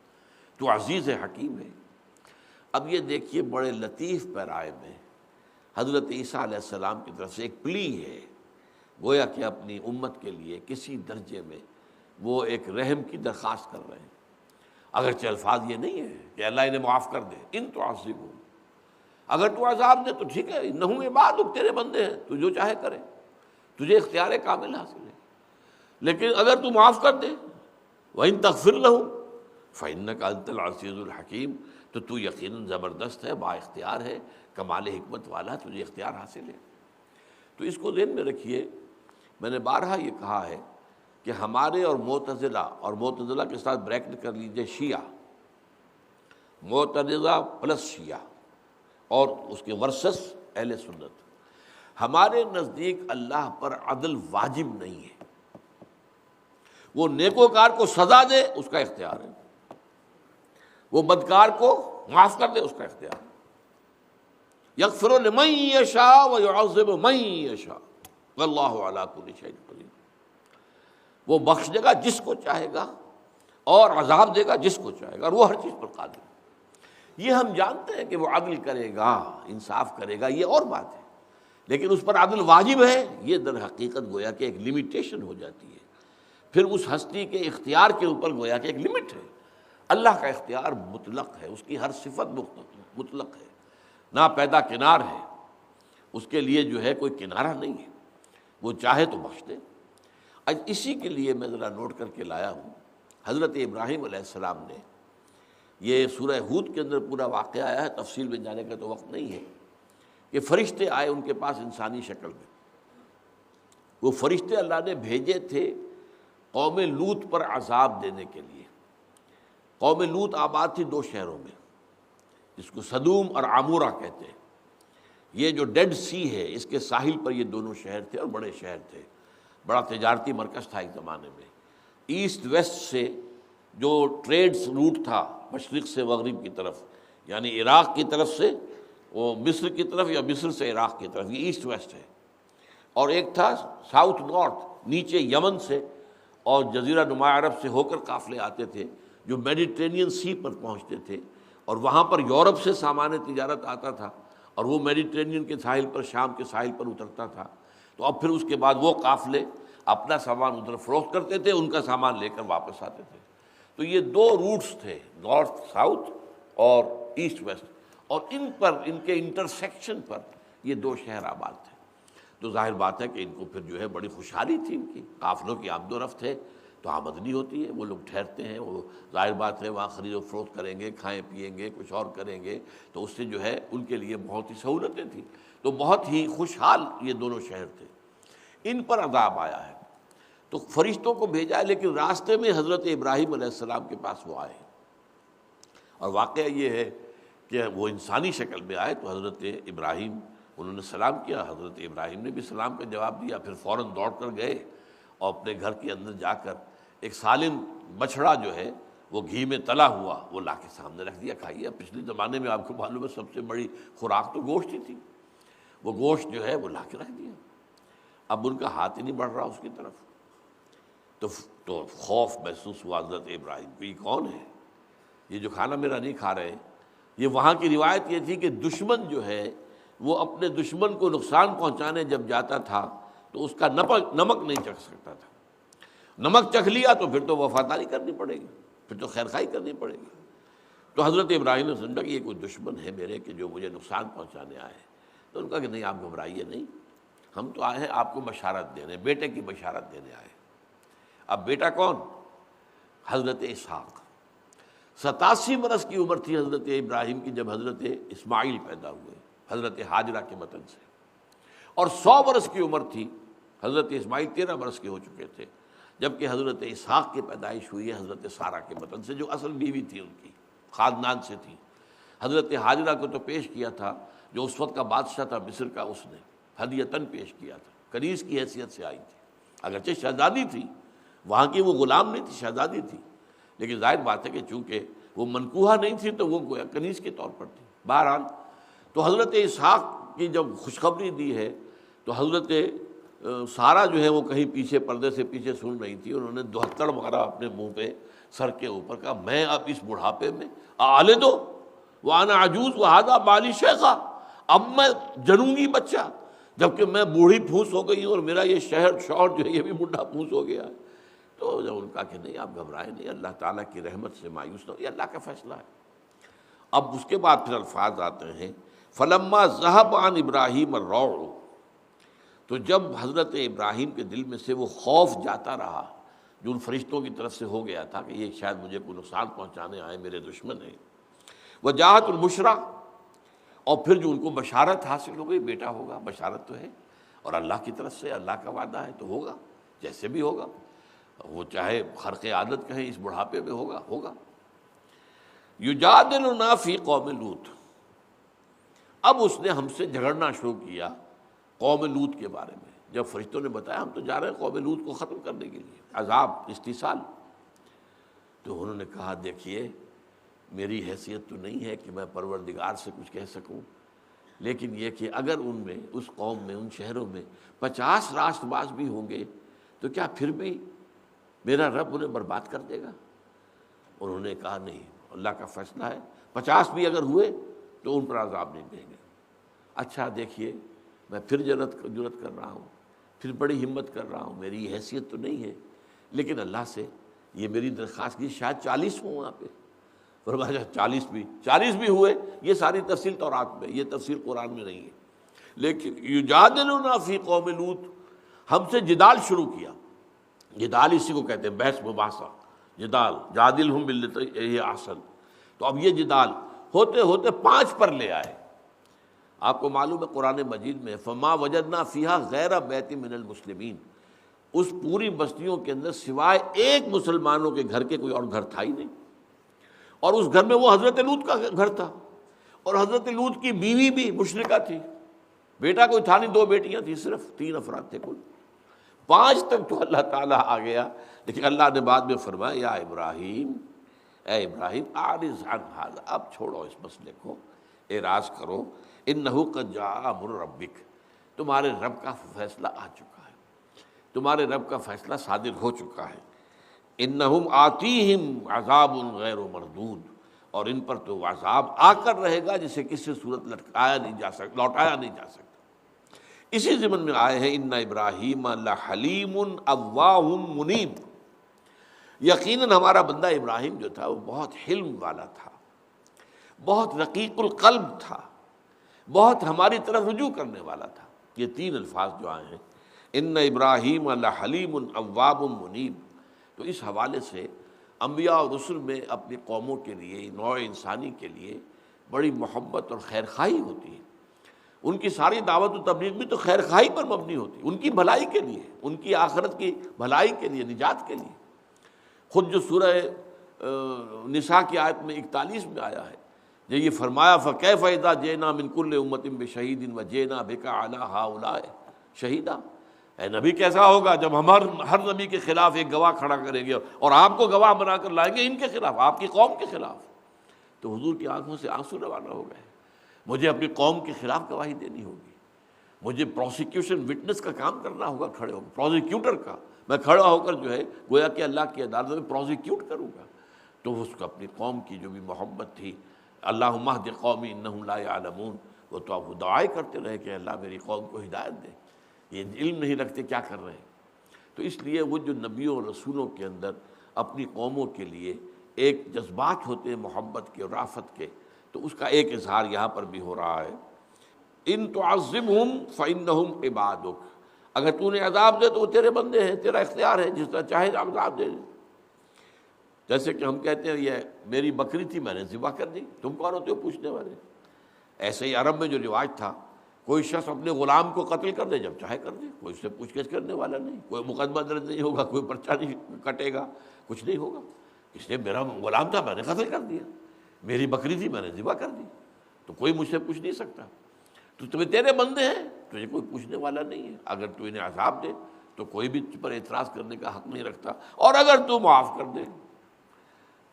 تو عزیز ہے، حکیم ہے۔ اب یہ دیکھیے بڑے لطیف پیرائے میں حضرت عیسیٰ علیہ السلام کی طرف سے ایک پلی ہے، گویا کہ اپنی امت کے لیے کسی درجے میں وہ ایک رحم کی درخواست کر رہے ہیں، اگرچہ الفاظ یہ نہیں ہے کہ اللہ انہیں معاف کر دے، ان تعذبہم، اگر تو عذاب دے تو ٹھیک ہے، انہم عبادک، تیرے بندے ہیں، تو جو چاہے کرے، تجھے اختیار کامل حاصل ہے۔ لیکن اگر تو معاف کر دے، وَإِن تَغْفِرْ لَهُمْ فَإِنَّكَ أَنْتَ الْعَزِيزُ الْحَكِيمُ، تو یقیناً زبردست ہے، با اختیار ہے، کمال حکمت والا، تجھے اختیار حاصل ہے۔ تو اس کو ذہن میں رکھیے، میں نے بارہا یہ کہا ہے کہ ہمارے اور معتزلہ کے ساتھ بریکٹ کر لیجئے شیعہ، معتزلہ پلس شیعہ اور اس کے ورسس اہل سنت، ہمارے نزدیک اللہ پر عدل واجب نہیں ہے، وہ نیکوکار کو سزا دے اس کا اختیار ہے، وہ بدکار کو معاف کر دے اس کا اختیار ہے۔ یغفر لمن یشاء ویعذب من یشاء واللہ علی کل شیء قدیر، وہ بخش دے گا جس کو چاہے گا اور عذاب دے گا جس کو چاہے گا، اور وہ ہر چیز پر قادر ہے۔ یہ ہم جانتے ہیں کہ وہ عدل کرے گا، انصاف کرے گا، یہ اور بات ہے، لیکن اس پر عدل واجب ہے، یہ در حقیقت گویا کہ ایک لمیٹیشن ہو جاتی ہے، پھر اس ہستی کے اختیار کے اوپر گویا کہ ایک لمٹ ہے۔ اللہ کا اختیار مطلق ہے، اس کی ہر صفت مطلق ہے، نا پیدا کنار ہے، اس کے لیے جو ہے کوئی کنارہ نہیں ہے، وہ چاہے تو بخش دے۔ آج اسی کے لیے میں ذرا نوٹ کر کے لایا ہوں، حضرت ابراہیم علیہ السلام نے، یہ سورہ ہود کے اندر پورا واقعہ آیا ہے، تفصیل میں جانے کا تو وقت نہیں ہے، کہ فرشتے آئے ان کے پاس انسانی شکل میں۔ وہ فرشتے اللہ نے بھیجے تھے قوم لوط پر عذاب دینے کے لیے۔ قوم لوط آباد تھی دو شہروں میں، جس کو سدوم اور عمورہ کہتے ہیں۔ یہ جو ڈیڈ سی ہے اس کے ساحل پر یہ دونوں شہر تھے، اور بڑے شہر تھے، بڑا تجارتی مرکز تھا ایک زمانے میں۔ ایسٹ ویسٹ سے جو ٹریڈز روٹ تھا، مشرق سے مغرب کی طرف، یعنی عراق کی طرف سے وہ مصر کی طرف، یا مصر سے عراق کی طرف، یہ ایسٹ ویسٹ ہے۔ اور ایک تھا ساؤتھ نارتھ، نیچے یمن سے اور جزیرہ نما عرب سے ہو کر قافلے آتے تھے جو میڈیٹرینین سی پر پہنچتے تھے، اور وہاں پر یورپ سے سامان تجارت آتا تھا، اور وہ میڈیٹرینین کے ساحل پر، شام کے ساحل پر اترتا تھا۔ تو اب پھر اس کے بعد وہ قافلے اپنا سامان ادھر فروخت کرتے تھے، ان کا سامان لے کر واپس آتے تھے۔ تو یہ دو روٹس تھے، نارتھ ساؤتھ اور ایسٹ ویسٹ، اور ان پر، ان کے انٹرسیکشن پر یہ دو شہر آباد تھے۔ تو ظاہر بات ہے کہ ان کو پھر جو ہے بڑی خوشحالی تھی، ان کی قافلوں کی آمد و رفت ہے تو آمدنی ہوتی ہے، وہ لوگ ٹھہرتے ہیں، وہ ظاہر بات ہے وہاں خرید و فروخت کریں گے، کھائیں پیئیں گے، کچھ اور کریں گے، تو اس سے جو ہے ان کے لیے بہت ہی سہولتیں تھیں۔ تو بہت ہی خوشحال یہ دونوں شہر تھے۔ ان پر عذاب آیا ہے تو فرشتوں کو بھیجا ہے، لیکن راستے میں حضرت ابراہیم علیہ السلام کے پاس وہ آئے، اور واقعہ یہ ہے کہ وہ انسانی شکل میں آئے تو حضرت ابراہیم، انہوں نے سلام کیا، حضرت ابراہیم نے بھی سلام کا جواب دیا، پھر فوراً دوڑ کر گئے اور اپنے گھر کے اندر جا کر ایک سالم بچھڑا جو ہے وہ گھی میں تلا ہوا وہ لا کے سامنے رکھ دیا، کھائیے۔ اب پچھلے زمانے میں آپ کو معلوم ہے سب سے بڑی خوراک تو گوشت ہی تھی، وہ گوشت جو ہے وہ لا کے رکھ دیا۔ اب ان کا ہاتھ ہی نہیں بڑھ رہا اس کی طرف، تو خوف محسوس ہوا حضرت ابراہیم کو، یہ کون ہے، یہ جو کھانا میرا نہیں کھا رہے۔ یہ وہاں کی روایت یہ تھی کہ دشمن جو ہے وہ اپنے دشمن کو نقصان پہنچانے جب جاتا تھا تو اس کا نمک نہیں چکھ سکتا تھا، نمک چکھ لیا تو پھر تو وفاداری کرنی پڑے گی، پھر تو خیر خواہی کرنی پڑے گی۔ تو حضرت ابراہیم نے سمجھا کہ یہ کوئی دشمن ہے میرے کہ جو مجھے نقصان پہنچانے آئے، تو ان کا کہ نہیں آپ گھبرائیے نہیں، ہم تو آئے ہیں آپ کو بشارت دینے، بیٹے کی بشارت دینے آئے۔ اب بیٹا کون؟ حضرت اسحاق۔ 87 برس کی عمر تھی حضرت ابراہیم کی جب حضرت اسماعیل پیدا ہوئے حضرت ہاجرہ کے بطن سے، اور 100 برس کی عمر تھی حضرت اسماعیل 13 برس کے ہو چکے تھے جبکہ حضرت اسحاق کی پیدائش ہوئی ہے حضرت سارہ کے بطن سے، جو اصل بیوی تھی ان کی، خاندان سے تھی۔ حضرت ہاجرہ کو تو پیش کیا تھا جو اس وقت کا بادشاہ تھا مصر کا، اس نے ہدیتاً پیش کیا تھا، کنیز کی حیثیت سے آئی تھی، اگرچہ شہزادی تھی، وہاں کی وہ غلام نہیں تھی، شہزادی تھی، لیکن ظاہر بات ہے کہ چونکہ وہ منکوحہ نہیں تھی تو وہ گویا کنیز کے طور پر تھی۔ بہرحال تو حضرت اسحاق کی جب خوشخبری دی ہے تو حضرت سارہ جو ہے وہ کہیں پیچھے پردے سے پیچھے سن رہی تھی، انہوں نے 72 مارا اپنے منہ پہ، سر کے اوپر، کہا میں اب اس بڑھاپے میں آلدو وانا عجوز وہذا بالی شیخا، اب میں جنوں گی بچہ جبکہ میں بوڑھی پھوس ہو گئی ہوں اور میرا یہ شوہر جو ہے یہ بھی بوڑھا پھوس ہو گیا ہے۔ تو جب ان کا کہ نہیں آپ گھبرائیں نہیں، اللہ تعالیٰ کی رحمت سے مایوس نہ ہو، یہ اللہ کا فیصلہ ہے۔ اب اس کے بعد پھر الفاظ آتے ہیں فلما ذهب عن ابراہیم الروع، تو جب حضرت ابراہیم کے دل میں سے وہ خوف جاتا رہا جو ان فرشتوں کی طرف سے ہو گیا تھا کہ یہ شاید مجھے کوئی نقصان پہنچانے آئے، میرے دشمن ہیں، وجاءت البشریٰ، اور پھر جو ان کو بشارت حاصل ہو گئی بیٹا ہوگا، بشارت تو ہے اور اللہ کی طرف سے، اللہ کا وعدہ ہے تو ہوگا، جیسے بھی ہوگا، وہ چاہے خرق عادت کہیں اس بڑھاپے میں ہوگا۔ یجادلنا فی قوم لوط، اب اس نے ہم سے جھگڑنا شروع کیا قوم لوط کے بارے میں۔ جب فرشتوں نے بتایا ہم تو جا رہے ہیں قوم لوط کو ختم کرنے کے لیے، عذاب، استحصال، تو انہوں نے کہا دیکھیے میری حیثیت تو نہیں ہے کہ میں پروردگار سے کچھ کہہ سکوں، لیکن یہ کہ اگر ان میں، اس قوم میں، ان شہروں میں 50 راست باز بھی ہوں گے تو کیا پھر بھی میرا رب انہیں برباد کر دے گا؟ انہوں نے کہا نہیں، اللہ کا فیصلہ ہے، 50 بھی اگر ہوئے تو ان پر عذاب نہیں دیں گے۔ اچھا دیکھیے میں پھر جرت کر رہا ہوں، پھر بڑی ہمت کر رہا ہوں، میری حیثیت تو نہیں ہے، لیکن اللہ سے یہ میری درخواست کی، شاید 40 ہوں وہاں پہ، فرمایا 40 بھی ہوئے، یہ ساری تفصیل تورات میں، یہ تفصیل قرآن میں نہیں ہے، لیکن یجادلنا فی قوم لوط، ہم سے جدال شروع کیا۔ جدال اسی کو کہتے ہیں بحث مباحثہ، جدال، جادلہم باللتی ہی احسن۔ تو اب یہ جدال ہوتے ہوتے 5 پر لے آئے۔ آپ کو معلوم ہے قرآن مجید میں فما وجدنا فیہا غیر بیت من المسلمین، اس پوری بستیوں کے اندر سوائے ایک مسلمانوں کے گھر کے کوئی اور گھر تھا ہی نہیں، اور اس گھر میں وہ حضرت لوط کا گھر تھا، اور حضرت لوط کی بیوی بھی مشرکہ تھی، بیٹا کوئی تھا نہیں، 2 بیٹیاں تھیں، صرف 3 افراد تھے کل، 5 تک تو اللہ تعالیٰ آ گیا، لیکن اللہ نے بعد میں فرمایا یا ابراہیم، اے ابراہیم اعرض عن ھذا، اب چھوڑو اس مسئلے کو، اعراض کرو، انہ قد جاء امر ربک، تمہارے رب کا فیصلہ آ چکا ہے، تمہارے رب کا فیصلہ صادر ہو چکا ہے، انہم آتیہم عذاب غیر مردود، اور ان پر تو عذاب آ کر رہے گا جسے کسی صورت لوٹایا نہیں جا سکتا۔ اسی ضمن میں آئے ہیں ان ابراہیم لحلیم اواہ منیب، یقیناً ہمارا بندہ ابراہیم جو تھا وہ بہت حلم والا تھا، بہت رقیق القلب تھا، بہت ہماری طرف رجوع کرنے والا تھا۔ یہ 3 الفاظ جو آئے ہیں ان ابراہیم لحلیم اواب منیب، تو اس حوالے سے انبیاء اور رسل میں اپنی قوموں کے لیے، نوع انسانی کے لیے بڑی محبت اور خیرخواہی ہوتی ہے۔ ان کی ساری دعوت و تبلیغ بھی تو خیرخواہی پر مبنی ہوتی ہے، ان کی بھلائی کے لیے، ان کی آخرت کی بھلائی کے لیے، نجات کے لیے۔ خود جو سورہ نساء کی آیت میں 41 میں آیا ہے، جو یہ فرمایا فَكَيْفَ إِذَا جِئْنَا مِن كُلِّ أُمَّةٍ بِشَهِيدٍ وَجِئْنَا بِكَ عَلَىٰ هَٰؤُلَاءِ شَهِيدًا، اے نبی کیسا ہوگا جب ہم ہر نبی کے خلاف ایک گواہ کھڑا کریں گے اور آپ کو گواہ بنا کر لائیں گے ان کے خلاف، آپ کی قوم کے خلاف۔ تو حضور کی آنکھوں سے آنسو روانہ ہو گئے، مجھے اپنی قوم کے خلاف گواہی دینی ہوگی، مجھے پروسیکیوشن وٹنس کا کام کرنا ہوگا، کھڑے ہو پروسیکیوٹر کا، میں کھڑا ہو کر جو ہے گویا کہ اللہ کی عدالت میں پروسیکیوٹ کروں گا۔ تو اس کو اپنی قوم کی جو بھی محبت تھی، اللہم اہد قومی انہم لا یعلمون، وہ تو اب دعائیں کرتے رہے کہ اللہ میری قوم کو ہدایت دے، یہ علم نہیں رکھتے کیا کر رہے ہیں۔ تو اس لیے وہ جو نبیوں اور رسولوں کے اندر اپنی قوموں کے لیے ایک جذبات ہوتے ہیں محبت کے اور رافت کے، تو اس کا ایک اظہار یہاں پر بھی ہو رہا ہے۔ ان تعذبہم فإنہم عبادک، اگر تو نے عذاب دے تو وہ تیرے بندے ہیں، تیرا اختیار ہے، جس طرح چاہے عذاب دے۔ جیسے کہ ہم کہتے ہیں یہ میری بکری تھی میں نے ذبح کر دی، تم کون ہوتے ہو پوچھنے والے؟ ایسے ہی عرب میں جو رواج تھا، کوئی شخص اپنے غلام کو قتل کر دے جب چاہے کر دے، کوئی اس سے پوچھ گچھ کرنے والا نہیں، کوئی مقدمہ درج نہیں ہوگا، کوئی پرچہ نہیں کٹے گا، کچھ نہیں ہوگا، اس لیے میرا غلام تھا میں نے قتل کر دیا، میری بکری تھی میں نے ذبح کر دی، تو کوئی مجھ سے پوچھ نہیں سکتا۔ تو تمہیں تیرے بندے ہیں، تجھے کوئی پوچھنے والا نہیں ہے، اگر تو انہیں عذاب دے تو کوئی بھی تجھ پر اعتراض کرنے کا حق نہیں رکھتا، اور اگر تو معاف کر دے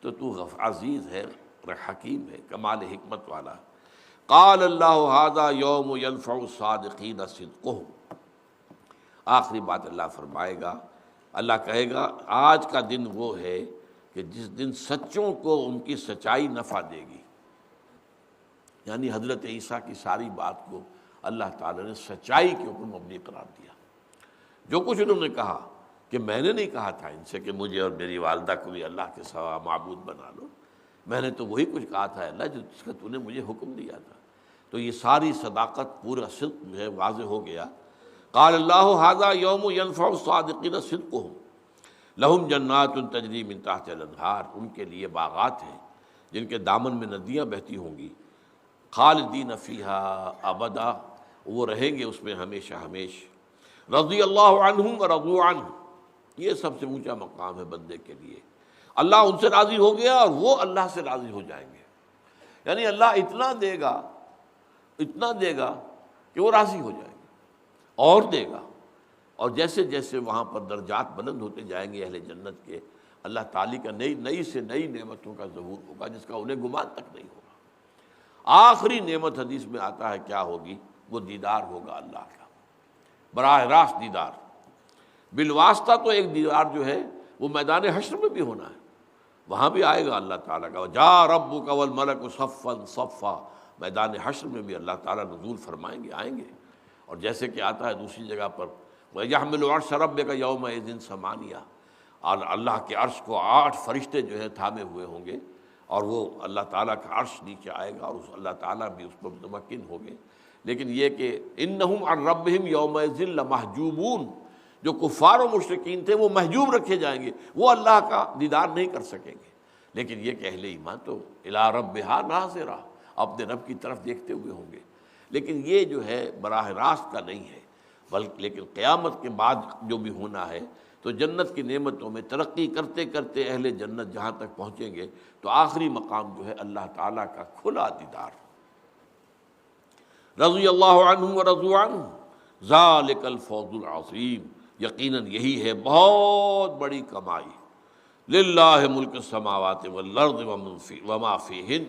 تو عزیز ہے، حکیم ہے، کمال حکمت والا۔ قال اللہ ھذا یوم ینفع الصادقین صدقہم، آخری بات اللہ فرمائے گا، اللہ کہے گا آج کا دن وہ ہے کہ جس دن سچوں کو ان کی سچائی نفع دے گی، یعنی حضرت عیسیٰ کی ساری بات کو اللہ تعالیٰ نے سچائی کے اوپر مبنی قرار دیا۔ جو کچھ انہوں نے کہا کہ میں نے نہیں کہا تھا ان سے کہ مجھے اور میری والدہ کو بھی اللہ کے سوا معبود بنا لو، میں نے تو وہی کچھ کہا تھا اللہ جس کا تو نے مجھے حکم دیا تھا۔ تو یہ ساری صداقت پورا صدق جو ہے واضح ہو گیا۔ قال اللہ ھذا یوم ینفع الصادقین صدقہم لہم جنات تجری من تحت الانہار، ان کے لیے باغات ہیں جن کے دامن میں ندیاں بہتی ہوں گی، خالدین فیہا ابدا، وہ رہیں گے اس میں ہمیشہ ہمیش، رضی اللہ عنہم ورضوا عنہ، یہ سب سے اونچا مقام ہے بندے کے لیے۔ اللہ ان سے راضی ہو گیا اور وہ اللہ سے راضی ہو جائیں گے، یعنی اللہ اتنا دے گا کہ وہ راضی ہو جائیں گے اور دے گا، اور جیسے جیسے وہاں پر درجات بلند ہوتے جائیں گے اہل جنت کے، اللہ تعالیٰ کا نئی سے نئی نعمتوں کا ظہور ہوگا جس کا انہیں گمان تک نہیں ہوگا۔ آخری نعمت حدیث میں آتا ہے کیا ہوگی؟ وہ دیدار ہوگا اللہ کا، براہ راست دیدار۔ بالواسطہ تو ایک دیدار جو ہے وہ میدان حشر میں بھی ہونا ہے، وہاں بھی آئے گا اللہ تعالیٰ کا، جا ربک والملک صفا صفا، میدان حشر میں بھی اللہ تعالیٰ نزول فرمائیں گے، آئیں گے۔ اور جیسے کہ آتا ہے دوسری جگہ پر وَيَحْمِلُ عَرْشَ رَبِّكَ يَوْمَئِذٍ ثَمَانِيَةٌ، اور اللہ کے عرش کو 8 فرشتے جو ہے تھامے ہوئے ہوں گے، اور وہ اللہ تعالیٰ کا عرش نیچے آئے گا اور اللہ تعالیٰ بھی اس پر متمکن ہوں گے۔ لیکن یہ کہ اِنَّهُمْ عَنْ رَبِّهِمْ يَوْمَئِذٍ لَمَحْجُوبُونَ، جو کفار و مشرکین تھے وہ محجوب رکھے جائیں گے، وہ اللہ کا دیدار نہیں کر سکیں گے۔ لیکن یہ کہ اہل ایمان تو الی ربہا ناظرہ، اپنے رب کی طرف دیکھتے ہوئے ہوں گے۔ لیکن یہ جو ہے براہ راست کا نہیں ہے، بلکہ لیکن قیامت کے بعد جو بھی ہونا ہے تو جنت کی نعمتوں میں ترقی کرتے کرتے اہل جنت جہاں تک پہنچیں گے تو آخری مقام جو ہے اللہ تعالیٰ کا کھلا دیدار۔ رضی اللہ عنہ ورضوا عنہ ذالک الفوز العظیم، یقیناً یہی ہے بہت بڑی کمائی۔ للہ ملک السماوات والارض وما فیہن،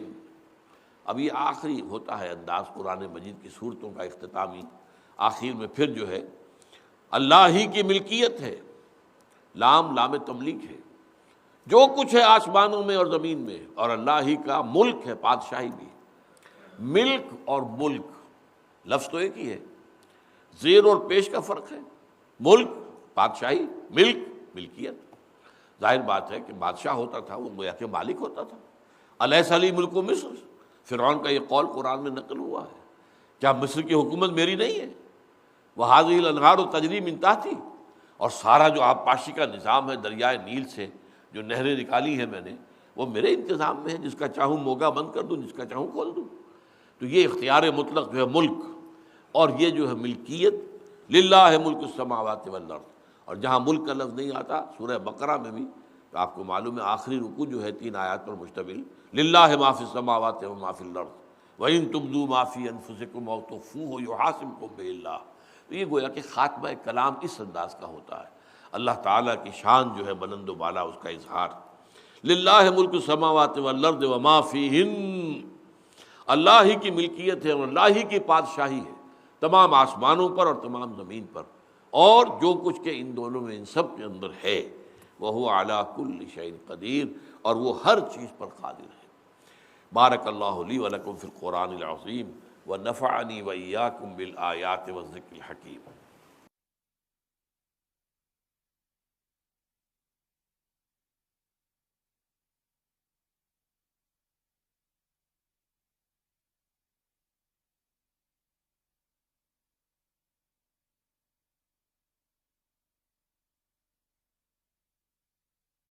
اب یہ آخری ہوتا ہے انداز قرآن مجید کی صورتوں کا اختتامی، آخر میں پھر جو ہے اللہ ہی کی ملکیت ہے، لام تملیک ہے، جو کچھ ہے آسمانوں میں اور زمین میں، اور اللہ ہی کا ملک ہے، بادشاہی بھی۔ ملک اور ملک لفظ تو ایک ہی ہے، زیر اور پیش کا فرق ہے۔ ملک بادشاہی، ملک ملکیت۔ ظاہر بات ہے کہ بادشاہ ہوتا تھا وہ گویا کہ مالک ہوتا تھا۔ الیس لی ملک مصر، فرعون کا یہ قول قرآن میں نقل ہوا ہے، کیا مصر کی حکومت میری نہیں ہے؟ وَهَذِهِ الْأَنْهَارُ تَجْرِي مِن تَحْتِي، اور سارا جو آبپاشی کا نظام ہے دریائے نیل سے جو نہریں نکالی ہیں میں نے، وہ میرے انتظام میں ہے، جس کا چاہوں موگا بند کر دوں، جس کا چاہوں کھول دوں۔ تو یہ اختیار مطلق جو ہے ملک، اور یہ جو ہے ملکیت، للہ ملک السماوات والارض۔ اور جہاں ملک کا لفظ نہیں آتا سورہ بقرہ میں بھی تو آپ کو معلوم ہے آخری رکوع جو ہے 3 آیات پر مشتمل، للہ ما فی السماوات وما فی الارض وَإِن تُبْدُوا مَا فِي أَنفُسِكُمْ أَوْ تُخْفُوهُ يُحَاسِبْكُم بِهِ اللَّهُ۔ تو یہ گویا کہ خاتمہ کلام اس انداز کا ہوتا ہے، اللہ تعالیٰ کی شان جو ہے بلند و بالا، اس کا اظہار۔ للہ ملک السماوات والارض وما فیہن، اللہ ہی کی ملکیت ہے اور اللہ ہی کی بادشاہی ہے تمام آسمانوں پر اور تمام زمین پر، اور جو کچھ کہ ان دونوں میں ان سب کے اندر ہے، وَهُوَ عَلَىٰ كُلِّ شَيْءٍ قَدِيرٌ، اور وہ ہر چیز پر قادر ہے۔ بارک اللہ لی ولکم فی القرآن العظیم ونفعنی وإیاکم بالآیات والذکر الحکیم۔